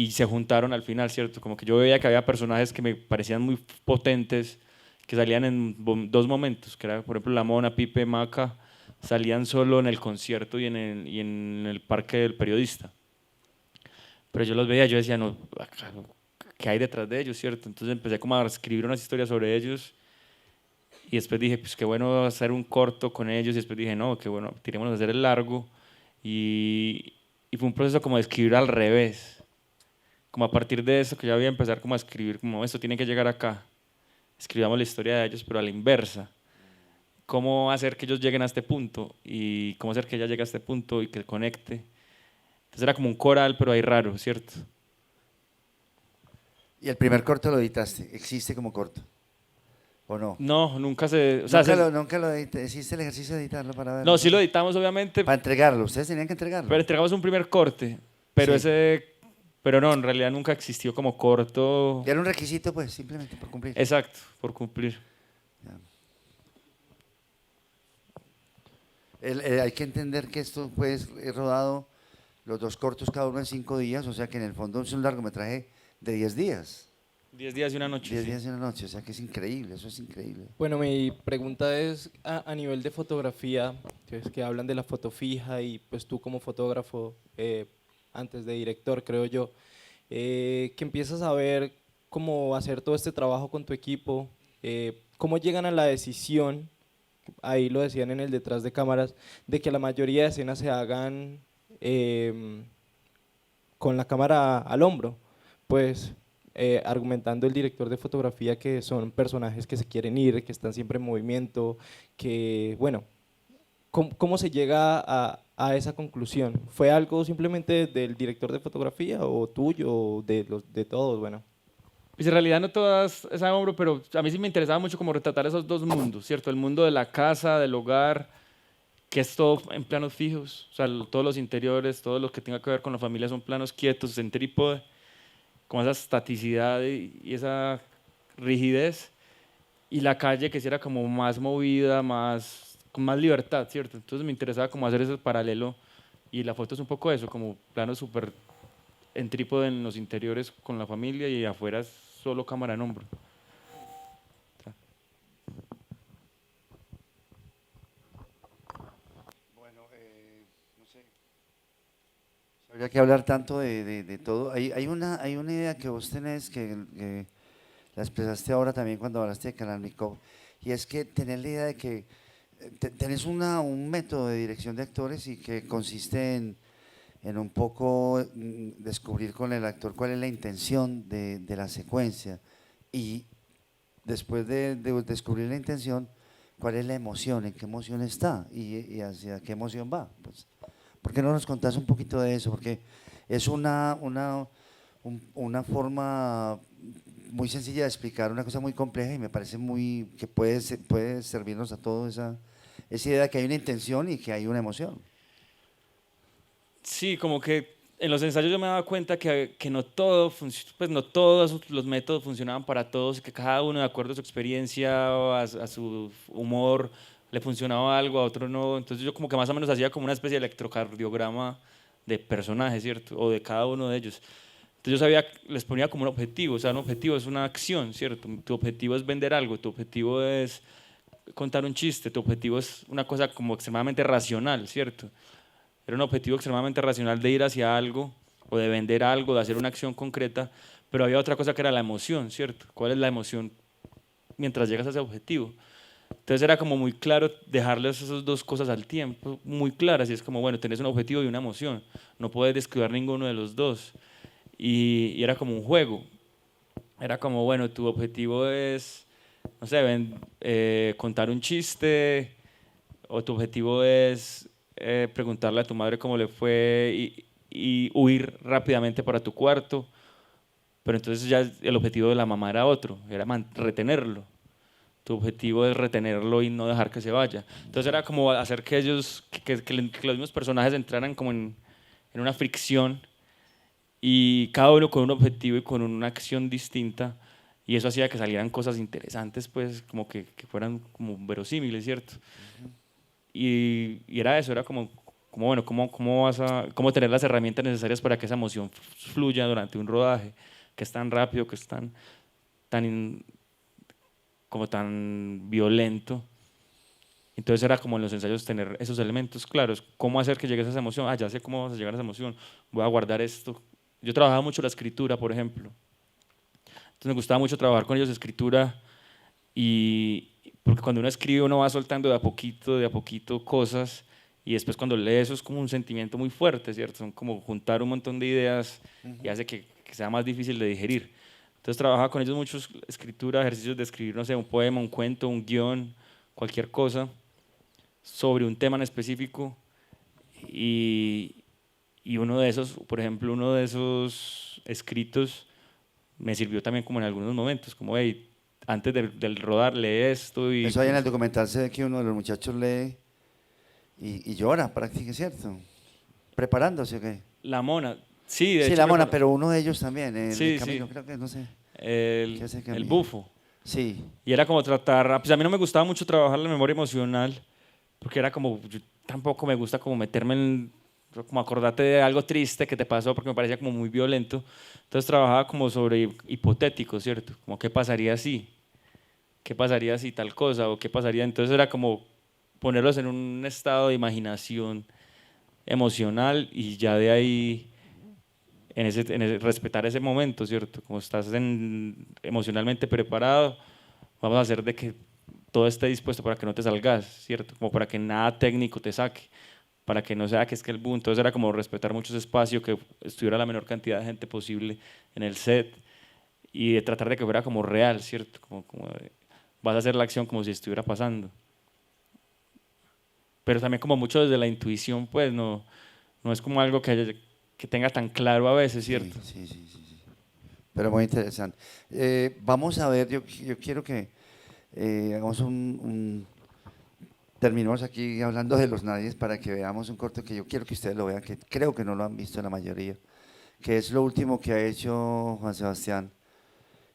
se juntaron al final, ¿cierto? Como que yo veía que había personajes que me parecían muy potentes, que salían en dos momentos, que era, por ejemplo, la Mona, Pipe, Maca, salían solo en el concierto y en el parque del periodista. Pero yo los veía, yo decía, no, ¿qué hay detrás de ellos, cierto? Entonces empecé como a escribir unas historias sobre ellos y después dije, pues qué bueno hacer un corto con ellos y después dije, no, qué bueno, tirémonos a hacer el largo y fue un proceso como de escribir al revés. Como a partir de eso que ya voy a empezar como a escribir, como esto tiene que llegar acá. Escribamos la historia de ellos, pero a la inversa. Cómo hacer que ellos lleguen a este punto y cómo hacer que ella llegue a este punto y que conecte. Entonces era como un coral, pero ahí raro, ¿cierto? ¿Y el primer corto lo editaste? ¿Existe como corto? ¿O no? No, nunca se... O sea, Nunca lo editaste. ¿Hiciste el ejercicio de editarlo para verlo? no, sí lo editamos obviamente, Para entregarlo. Ustedes tenían que entregarlo. pero entregamos un primer corte, pero Sí. pero no, en realidad nunca existió como corto. Y era un requisito, pues, simplemente por cumplir. Exacto, por cumplir. Hay que entender que esto pues he rodado los dos cortos cada uno en 5 días, o sea que en el fondo es un largometraje de 10 días. 10 días y una noche. 10 sí. días y una noche, o sea que es increíble, eso es increíble. Bueno, mi pregunta es a nivel de fotografía, que hablan de la foto fija y pues tú como fotógrafo, antes de director creo yo, que empiezas a ver cómo hacer todo este trabajo con tu equipo, cómo llegan a la decisión, ahí lo decían en el detrás de cámaras, de que la mayoría de escenas se hagan con la cámara al hombro, pues argumentando el director de fotografía que son personajes que se quieren ir, que están siempre en movimiento, que bueno, ¿cómo se llega a esa conclusión? ¿Fue algo simplemente del director de fotografía o tuyo o de todos? Bueno. Pues en realidad no todas es a hombro, pero a mí sí me interesaba mucho como retratar esos dos mundos, ¿cierto? El mundo de la casa, del hogar, que es todo en planos fijos, o sea, todos los interiores, todo lo que tenga que ver con la familia son planos quietos, en trípode, con esa estaticidad y esa rigidez, y la calle que sí era como más movida, más, con más libertad, ¿cierto? Entonces me interesaba como hacer ese paralelo, y la foto es un poco eso, como planos súper en trípode en los interiores con la familia y afuera es solo cámara en hombro. Bueno, no sé. Habría que hablar tanto de todo. Hay una idea que vos tenés que la expresaste ahora también cuando hablaste de Kalashnikov, y es que tenés la idea de que tenés un método de dirección de actores y que consiste en un poco descubrir con el actor cuál es la intención de la secuencia y después de descubrir la intención, cuál es la emoción, en qué emoción está y hacia qué emoción va. Pues, ¿por qué no nos contás un poquito de eso? Porque es una forma muy sencilla de explicar una cosa muy compleja y me parece muy que puede servirnos a todos esa idea de que hay una intención y que hay una emoción. Sí, como que en los ensayos yo me daba cuenta que no todo pues no todos los métodos funcionaban para todos, que cada uno de acuerdo a su experiencia, o a su humor, le funcionaba algo, a otro no. Entonces yo como que más o menos hacía como una especie de electrocardiograma de personajes, ¿cierto? O de cada uno de ellos. Entonces yo sabía, les ponía como un objetivo, o sea, un objetivo es una acción, ¿cierto? Tu objetivo es vender algo, tu objetivo es contar un chiste, tu objetivo es una cosa como extremadamente racional, ¿cierto? Era un objetivo extremadamente racional de ir hacia algo o de vender algo, de hacer una acción concreta, pero había otra cosa que era la emoción, ¿cierto? ¿Cuál es la emoción mientras llegas a ese objetivo? Entonces era como muy claro dejarles esas dos cosas al tiempo, muy claras, y es como, bueno, tenés un objetivo y una emoción, no puedes descuidar ninguno de los dos. Y era como un juego, era como, bueno, tu objetivo es, no sé, contar un chiste, o tu objetivo es preguntarle a tu madre cómo le fue y huir rápidamente para tu cuarto, pero entonces ya el objetivo de la mamá era otro, era retenerlo. Tu objetivo es retenerlo y no dejar que se vaya. Entonces era como hacer que ellos, que los mismos personajes entraran como en una fricción y cada uno con un objetivo y con una acción distinta, y eso hacía que salieran cosas interesantes, pues como que fueran como verosímiles, ¿cierto? Y era eso, era como bueno, cómo tener las herramientas necesarias para que esa emoción fluya durante un rodaje, que es tan rápido, que es como tan violento. Entonces era como en los ensayos tener esos elementos claros, cómo hacer que llegue esa emoción, ya sé cómo vas a llegar a esa emoción, voy a guardar esto. Yo trabajaba mucho la escritura, por ejemplo. Entonces me gustaba mucho trabajar con ellos escritura, y porque cuando uno escribe uno va soltando de a poquito cosas, y después cuando lee eso es como un sentimiento muy fuerte, ¿cierto? Son como juntar un montón de ideas y hace que sea más difícil de digerir. Entonces trabajaba con ellos mucho escritura, ejercicios de escribir, no sé, un poema, un cuento, un guión, cualquier cosa sobre un tema en específico, y uno de esos, por ejemplo, uno de esos escritos me sirvió también como en algunos momentos, como, hey, antes del rodar, lee esto. Y Eso hay en el documental, se ve que uno de los muchachos lee y llora, prácticamente, ¿cierto? ¿Preparándose o qué? La Mona, sí, de Sí, hecho la mona, pero uno de ellos también, el Sí, camino, sí. creo que, no sé. el, ¿Qué hace el Camilo? bufo. Sí, Y era como tratar, pues a mí no me gustaba mucho trabajar la memoria emocional, porque era como, yo tampoco me gusta como meterme en, como acordarte de algo triste que te pasó, porque me parecía como muy violento. Entonces trabajaba como sobre hipotético, ¿cierto? Como qué pasaría si, qué pasaría si tal cosa, o qué pasaría. Entonces era como ponerlos en un estado de imaginación emocional, y ya de ahí respetar ese momento, ¿cierto? Como estás emocionalmente preparado, vamos a hacer de que todo esté dispuesto para que no te salgas, ¿cierto? Como para que nada técnico te saque, para que no sea que es que el boom. Entonces era como respetar mucho ese espacio, que estuviera la menor cantidad de gente posible en el set, y de tratar de que fuera como real, ¿cierto? Vas a hacer la acción como si estuviera pasando. Pero también como mucho desde la intuición, pues no es como algo que tenga tan claro a veces, ¿cierto? sí. pero muy interesante. Vamos a ver, yo quiero que hagamos terminemos aquí hablando de los nadies para que veamos un corto que yo quiero que ustedes lo vean, que creo que no lo han visto la mayoría, que es lo último que ha hecho Juan Sebastián.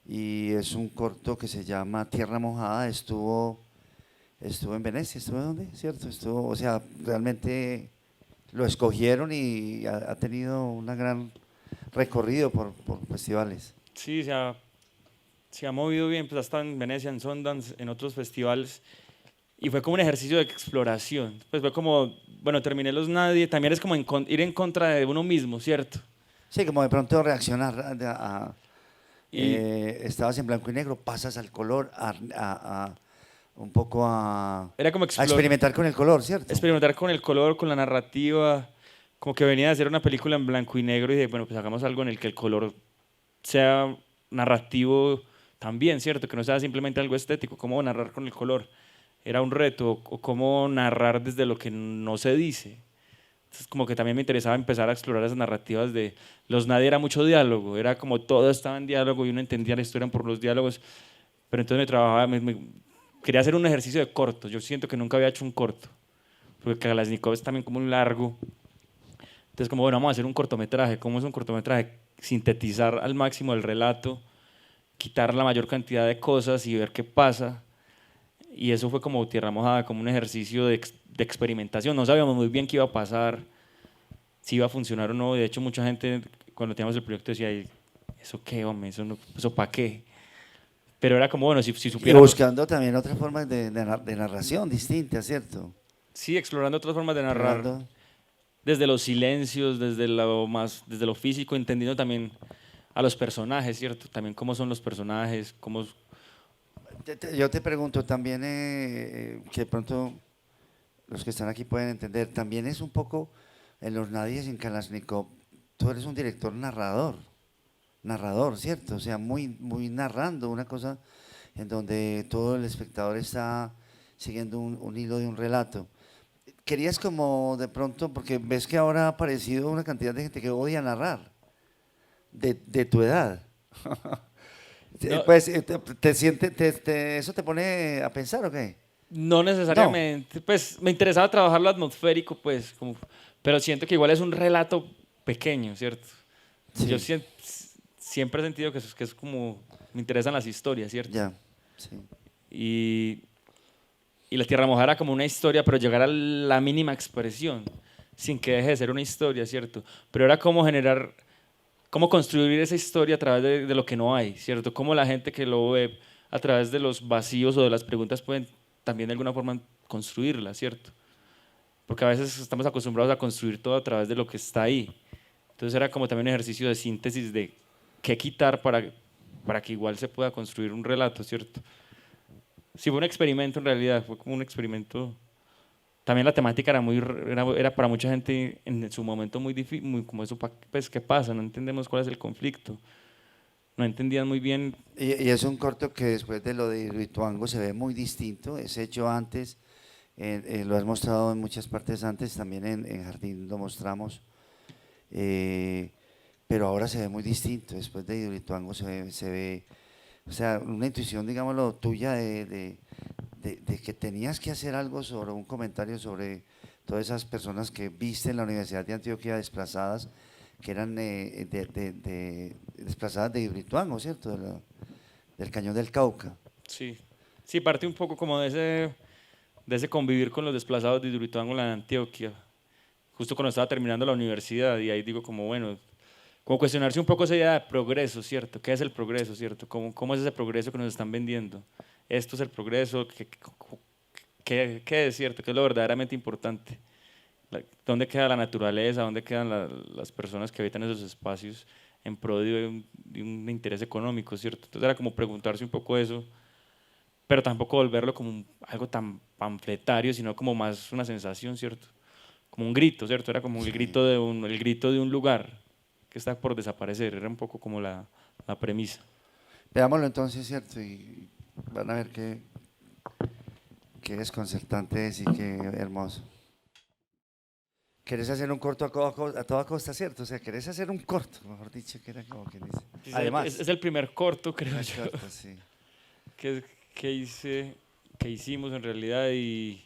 Y es un corto que se llama Tierra Mojada. Estuvo en Venecia, ¿estuvo en dónde? ¿Cierto? Estuvo, o sea, realmente lo escogieron y ha tenido un gran recorrido por festivales. Sí, se ha movido bien, pues ha estado en Venecia, en Sundance, en otros festivales, y fue como un ejercicio de exploración. Pues fue como, bueno, terminé Los Nadie, también es como ir en contra de uno mismo, ¿cierto? Sí, como de pronto reaccionar Y estabas en blanco y negro, pasas al color, un poco era como a experimentar con el color, ¿cierto? experimentar con el color, con la narrativa, como que venía de hacer una película en blanco y negro y de, bueno, pues hagamos algo en el que el color sea narrativo también, ¿cierto? Que no sea simplemente algo estético, cómo narrar con el color. Era un reto, o cómo narrar desde lo que no se dice. Entonces, como que también me interesaba empezar a explorar esas narrativas de Los Nadie. Era mucho diálogo, era como todo estaba en diálogo y uno entendía la historia por los diálogos, pero entonces me trabajaba, quería hacer un ejercicio de cortos. Yo siento que nunca había hecho un corto, porque Kalashnikov es también como un largo. Entonces, como bueno, vamos a hacer un cortometraje. ¿Cómo es un cortometraje? Sintetizar al máximo el relato, quitar la mayor cantidad de cosas y ver qué pasa. Y eso fue como Tierra Mojada, como un ejercicio de experimentación. No sabíamos muy bien qué iba a pasar, si iba a funcionar o no. De hecho, mucha gente cuando teníamos el proyecto decía, "Ay, ¿eso qué, hombre? ¿Eso para qué?" Pero era como, bueno, si Y supiéramos... buscando también otras formas de narración distintas, ¿cierto? Sí, explorando otras formas de narrar. Explorando. Desde los silencios, desde lo físico, entendiendo también a los personajes, ¿cierto? También cómo son los personajes, cómo... Yo te pregunto también, que de pronto los que están aquí pueden entender, también es un poco en Los Nadies, en Kalashnikov, tú eres un director narrador, ¿cierto? O sea, muy narrando una cosa en donde todo el espectador está siguiendo un hilo de un relato. Querías como de pronto, porque ves que ahora ha aparecido una cantidad de gente que odia narrar, de tu edad. No. Pues, ¿te sientes, eso te pone a pensar o qué? No necesariamente, pues me interesaba trabajar lo atmosférico, pues, pero siento que igual es un relato pequeño, ¿cierto? Sí. Yo siempre he sentido que es como, me interesan las historias, ¿cierto? Ya, sí. Y La Tierra Mojada era como una historia, pero llegar a la mínima expresión, sin que deje de ser una historia, ¿cierto? Pero era como cómo construir esa historia a través de lo que no hay, ¿cierto? Cómo la gente que lo ve a través de los vacíos o de las preguntas pueden también de alguna forma construirla, ¿cierto? Porque a veces estamos acostumbrados a construir todo a través de lo que está ahí. Entonces era como también un ejercicio de síntesis de qué quitar para que igual se pueda construir un relato, ¿cierto? Sí, fue un experimento en realidad, fue como un experimento. También la temática era para mucha gente en su momento muy difícil, muy como eso, pues, ¿qué pasa? No entendemos cuál es el conflicto. No entendían muy bien. Y es un corto que después de lo de Rituango se ve muy distinto, es hecho antes, lo has mostrado en muchas partes antes, también en Jardín lo mostramos, pero ahora se ve muy distinto, después de Rituango se ve, o sea, una intuición, digámoslo, tuya de que tenías que hacer algo sobre un comentario sobre todas esas personas que viste en la Universidad de Antioquia desplazadas, que eran desplazadas de Hidroituango, ¿cierto? Del Cañón del Cauca. Sí, sí, parte un poco como de ese convivir con los desplazados de Hidroituango en la Antioquia, justo cuando estaba terminando la universidad, y ahí digo como, bueno, como cuestionarse un poco esa idea de progreso, ¿cierto? ¿Qué es el progreso, cierto? ¿Cómo es ese progreso que nos están vendiendo? Esto es el progreso, ¿qué es cierto? ¿Qué es lo verdaderamente importante? ¿Dónde queda la naturaleza? ¿Dónde quedan las personas que habitan esos espacios en pro de un interés económico, ¿cierto? Entonces era como preguntarse un poco eso, pero tampoco volverlo como algo tan panfletario, sino como más una sensación, ¿cierto? Como un grito, ¿cierto? Era como el grito de un lugar que está por desaparecer, era un poco como la premisa. Veámoslo entonces, ¿cierto? Y van a ver qué desconcertante es y qué hermoso. querés hacer un corto a toda costa, ¿cierto? O sea, querés hacer un corto, mejor dicho, que era como que dice. Además, es el primer corto, creo un yo, corto, sí. que hicimos en realidad y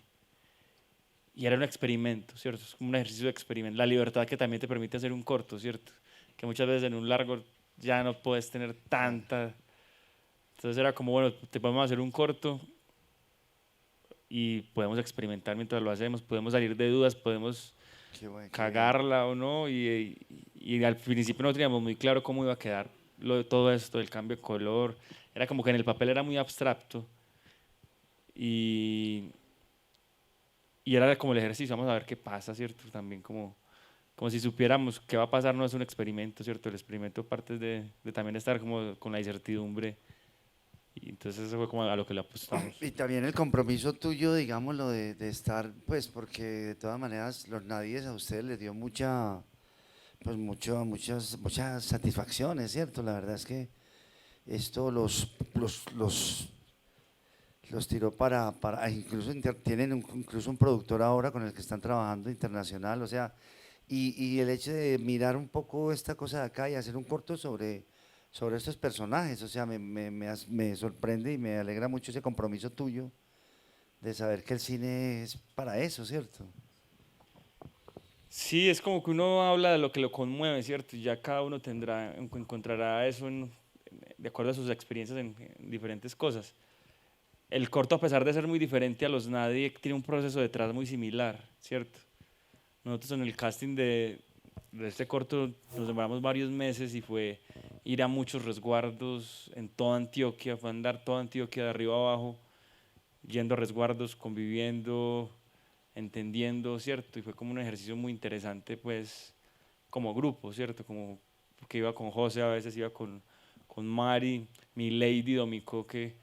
era un experimento, ¿cierto? Es como un ejercicio de experimento. La libertad que también te permite hacer un corto, ¿cierto? Que muchas veces en un largo ya no puedes tener tanta. Entonces era como, bueno, te podemos hacer un corto y podemos experimentar mientras lo hacemos, podemos salir de dudas, podemos Qué bueno, qué cagarla o no. Y al principio no teníamos muy claro cómo iba a quedar lo de todo esto, el cambio de color. Era como que en el papel era muy abstracto. Y era como el ejercicio, vamos a ver qué pasa, ¿cierto? También como si supiéramos qué va a pasar, no es un experimento, ¿cierto? El experimento parte de también estar como con la incertidumbre. Y entonces eso fue como a lo que le apostamos. Y también el compromiso tuyo, digámoslo, de estar, pues, porque de todas maneras los nadies a ustedes les dio pues muchas satisfacciones, ¿cierto? La verdad es que esto los tiró incluso tienen incluso un productor ahora con el que están trabajando internacional, o sea, y el hecho de mirar un poco esta cosa de acá y hacer un corto sobre estos personajes, o sea, me sorprende y me alegra mucho ese compromiso tuyo de saber que el cine es para eso, ¿cierto? Sí, es como que uno habla de lo que lo conmueve, ¿cierto? Y ya cada uno encontrará eso de acuerdo a sus experiencias en diferentes cosas. El corto, a pesar de ser muy diferente a los Nadie, tiene un proceso detrás muy similar, ¿cierto? Nosotros en el casting de este corto nos demoramos varios meses y fue ir a muchos resguardos en toda Antioquia, fue andar toda Antioquia de arriba a abajo, yendo a resguardos, conviviendo, entendiendo, ¿cierto? Y fue como un ejercicio muy interesante, pues, como grupo, ¿cierto? Como que iba con José, a veces iba con Mari, mi Lady Domico, que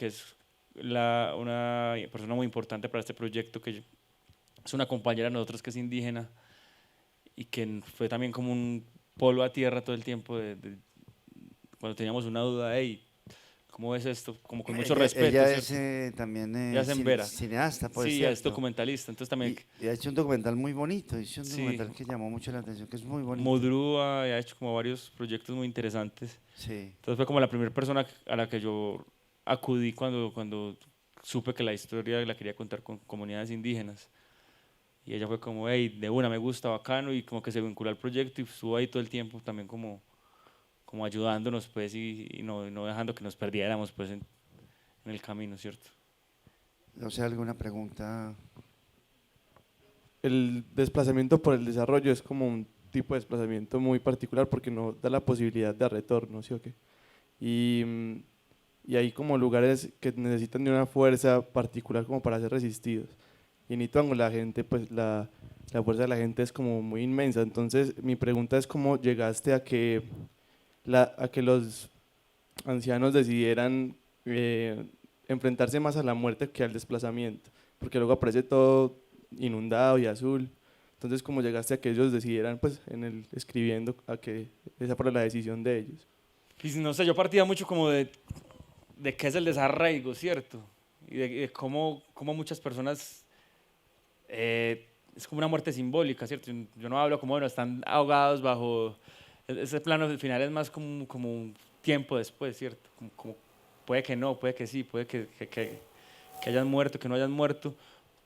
es una persona muy importante para este proyecto, que es una compañera de nosotros que es indígena y que fue también como un polvo a tierra todo el tiempo cuando teníamos una duda, hey, ¿cómo ves esto? Como con mucho respeto. Ella es ¿cierto? también Ella es en Vera. cineasta, pues, Sí, ¿cierto? es documentalista, entonces también Y ha hecho un documental muy bonito, hizo un Sí. documental que llamó mucho la atención, que es muy bonito. Modrúa y ha hecho como varios proyectos muy interesantes. Sí. Entonces fue como la primera persona a la que yo acudí cuando supe que la historia la quería contar con comunidades indígenas. Y ella fue como, hey, de una, me gusta, bacano, y como que se vinculó al proyecto y estuvo ahí todo el tiempo también como ayudándonos, pues, y no dejando que nos perdiéramos, pues, en el camino, ¿cierto? O sea, ¿alguna pregunta? El desplazamiento por el desarrollo es como un tipo de desplazamiento muy particular porque no da la posibilidad de retorno, ¿sí o qué? Y hay como lugares que necesitan de una fuerza particular como para ser resistidos. Y en Ituango la gente, pues la fuerza de la gente es como muy inmensa. Entonces mi pregunta es cómo llegaste a que los ancianos decidieran enfrentarse más a la muerte que al desplazamiento, porque luego aparece todo inundado y azul. Entonces, ¿cómo llegaste a que ellos decidieran, pues, escribiendo, a que esa fuera la decisión de ellos? Y no sé, yo partía mucho como de qué es el desarraigo, ¿cierto? Y de cómo muchas personas es como una muerte simbólica, ¿cierto? Yo no hablo como, bueno, están ahogados bajo ese plano final, es más como un tiempo después, ¿cierto? Como puede que no, puede que sí, puede que hayan muerto, que no hayan muerto,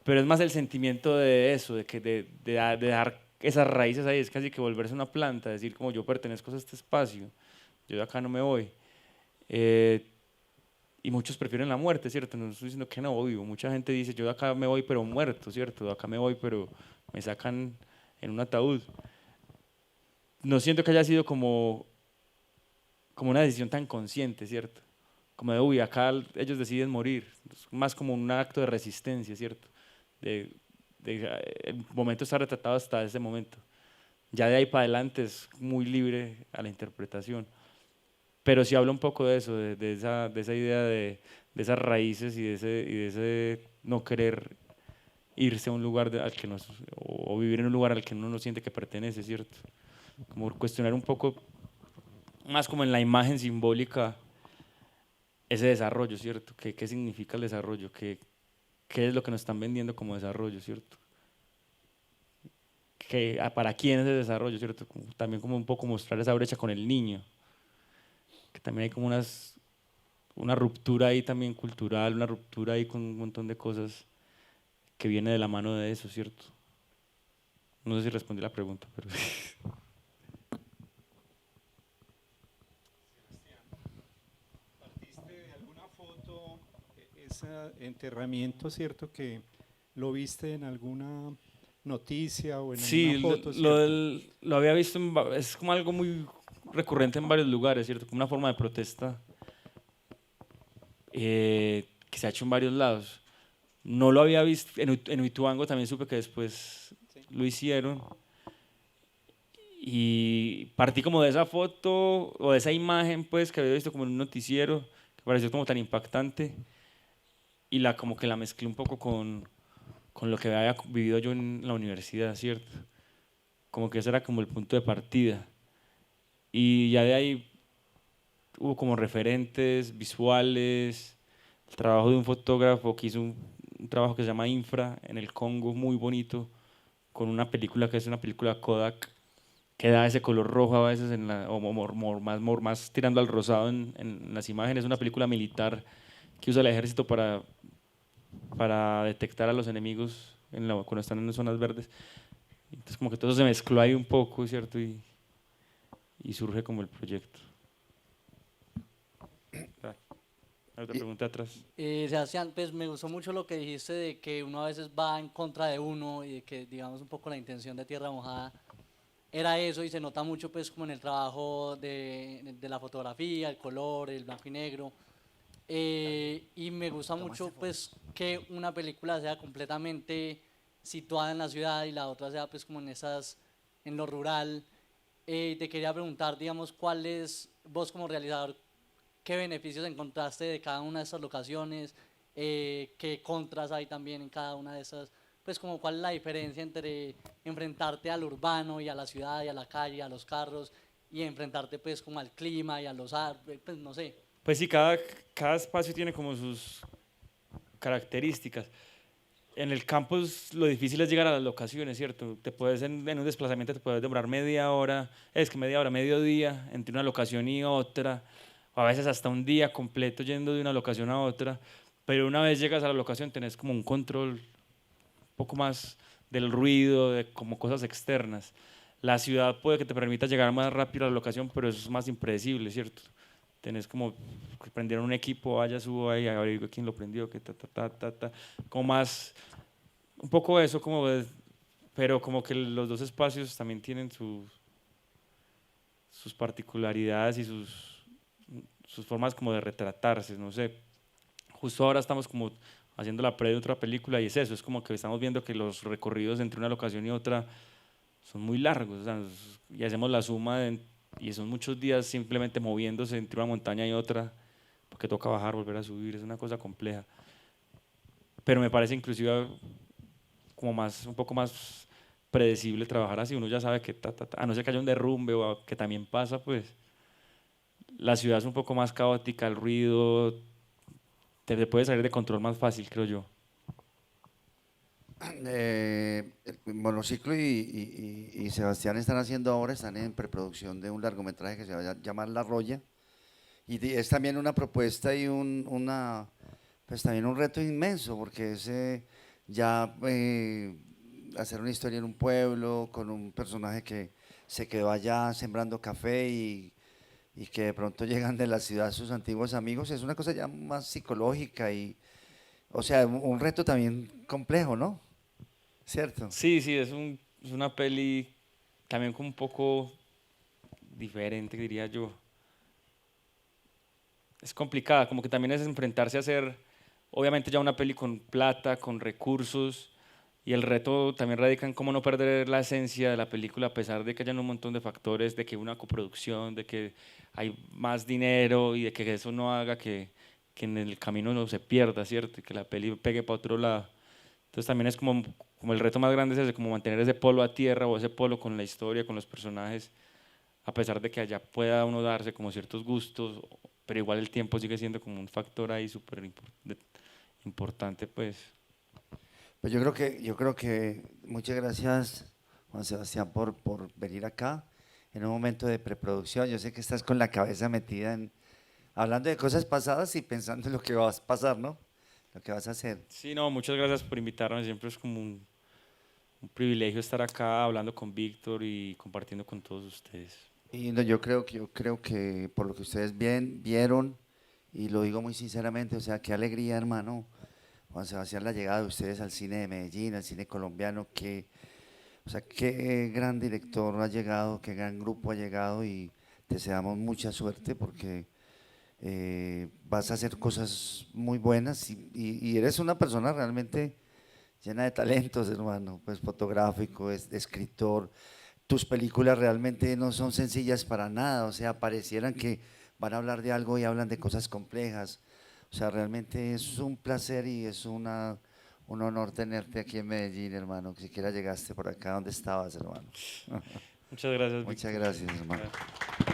pero es más el sentimiento de eso, de dejar esas raíces ahí, es casi que volverse una planta, decir como yo pertenezco a este espacio, yo de acá no me voy. Y muchos prefieren la muerte, ¿cierto? No estoy diciendo que no, vivo. Mucha gente dice, yo de acá me voy pero muerto, ¿cierto? De acá me voy pero me sacan en un ataúd. No siento que haya sido como una decisión tan consciente, ¿cierto? Como de, uy, acá ellos deciden morir. Es más como un acto de resistencia, ¿cierto? El momento está retratado hasta ese momento. Ya de ahí para adelante es muy libre a la interpretación. Pero sí habla un poco de eso, de esa idea de esas raíces y de ese no querer irse a un lugar o vivir en un lugar al que uno no siente que pertenece, ¿cierto? Como cuestionar un poco más como en la imagen simbólica ese desarrollo, ¿cierto? ¿Qué significa el desarrollo? ¿Qué es lo que nos están vendiendo como desarrollo, ¿cierto? para quién es el desarrollo, ¿cierto? También como un poco mostrar esa brecha con el niño, que también hay como una ruptura ahí también cultural, una ruptura ahí con un montón de cosas que viene de la mano de eso, ¿cierto? No sé si respondí la pregunta, pero... ¿Partiste de alguna foto, ese enterramiento, cierto, que lo viste en alguna noticia o en Sí, alguna foto, cierto? lo había visto, es como algo muy recurrente en varios lugares, ¿cierto? Como una forma de protesta que se ha hecho en varios lados. No lo había visto, en Uituango también supe que después lo hicieron. Y partí como de esa foto o de esa imagen pues que había visto como en un noticiero, que pareció como tan impactante, y como que la mezclé un poco con lo que había vivido yo en la universidad, ¿cierto? Como que ese era como el punto de partida. Y ya de ahí hubo como referentes visuales, el trabajo de un fotógrafo que hizo un trabajo que se llama Infra en el Congo, muy bonito, con una película que es una película Kodak, que da ese color rojo a veces, más tirando al rosado en las imágenes. Es una película militar que usa el ejército para detectar a los enemigos cuando están en zonas verdes. Entonces como que todo se mezcló ahí un poco, ¿cierto? Y surge como el proyecto. Hay otra pregunta atrás. Sebastián, pues me gustó mucho lo que dijiste de que uno a veces va en contra de uno y de que, digamos, un poco la intención de Tierra Mojada era eso, y se nota mucho pues como en el trabajo de la fotografía, el color, el blanco y negro. Y me gusta mucho pues que una película sea completamente situada en la ciudad y la otra sea pues como en lo rural. Te quería preguntar, digamos, vos como realizador, qué beneficios encontraste de cada una de estas locaciones, qué contras hay también en cada una de esas, pues como cuál es la diferencia entre enfrentarte al urbano y a la ciudad y a la calle, a los carros, y enfrentarte pues como al clima y a los árboles, pues no sé. Pues sí, cada espacio tiene como sus características. En el campus lo difícil es llegar a las locaciones, ¿cierto? En un desplazamiento te puedes demorar media hora, mediodía, entre una locación y otra, o a veces hasta un día completo yendo de una locación a otra, pero una vez llegas a la locación tenés como un control un poco más del ruido, de como cosas externas. La ciudad puede que te permita llegar más rápido a la locación, pero eso es más impredecible, ¿cierto? Tenés como que prendieron un equipo, vaya, subo ahí, averiguo quién lo prendió, que como más, un poco eso, pero como que los dos espacios también tienen sus particularidades y sus formas como de retratarse, no sé. Justo ahora estamos como haciendo la pre de otra película y es eso, es como que estamos viendo que los recorridos entre una locación y otra son muy largos, o sea, y hacemos la suma y son muchos días simplemente moviéndose entre una montaña y otra, porque toca bajar, volver a subir, es una cosa compleja. Pero me parece inclusive como un poco más predecible trabajar así, uno ya sabe que a no ser que haya un derrumbe o que también pasa, pues la ciudad es un poco más caótica, el ruido te puede salir de control más fácil, creo yo. El Monociclo y Sebastián están en preproducción de un largometraje que se va a llamar La Roya, y es también una propuesta y pues también un reto inmenso, porque es hacer una historia en un pueblo con un personaje que se quedó allá sembrando café y que de pronto llegan de la ciudad sus antiguos amigos, es una cosa ya más psicológica o sea, un reto también complejo, ¿no? ¿Cierto? Sí, es una peli también como un poco diferente, diría yo. Es complicada, como que también es enfrentarse a hacer, obviamente ya una peli con plata, con recursos, y el reto también radica en cómo no perder la esencia de la película a pesar de que hayan un montón de factores, de que una coproducción, de que hay más dinero y de que eso no haga que en el camino no se pierda, ¿cierto? Y que la peli pegue para otro lado. Entonces también es como el reto más grande es ese, como mantener ese polo a tierra o ese polo con la historia, con los personajes, a pesar de que allá pueda uno darse como ciertos gustos, pero igual el tiempo sigue siendo como un factor ahí súper importante, pues. Pues yo creo que muchas gracias Juan Sebastián, por venir acá en un momento de preproducción. Yo sé que estás con la cabeza metida en hablando de cosas pasadas y pensando en lo que vas a pasar, ¿no? Lo que vas a hacer. Sí, no, muchas gracias por invitarme. Siempre es como un privilegio estar acá hablando con Víctor y compartiendo con todos ustedes. Y no, yo creo que por lo que ustedes vieron, y lo digo muy sinceramente, o sea, qué alegría, hermano, Juan Sebastián, la llegada de ustedes al cine de Medellín, al cine colombiano, o sea, qué gran director ha llegado, qué gran grupo ha llegado, y te deseamos mucha suerte porque vas a hacer cosas muy buenas y eres una persona realmente llena de talentos, hermano, pues fotográfico, escritor. Tus películas realmente no son sencillas para nada, o sea, parecieran que van a hablar de algo y hablan de cosas complejas. O sea, realmente es un placer y es un honor tenerte aquí en Medellín, hermano. Que siquiera llegaste por acá, ¿dónde estabas, hermano? Muchas gracias, Muchas Víctor. gracias, hermano. Gracias.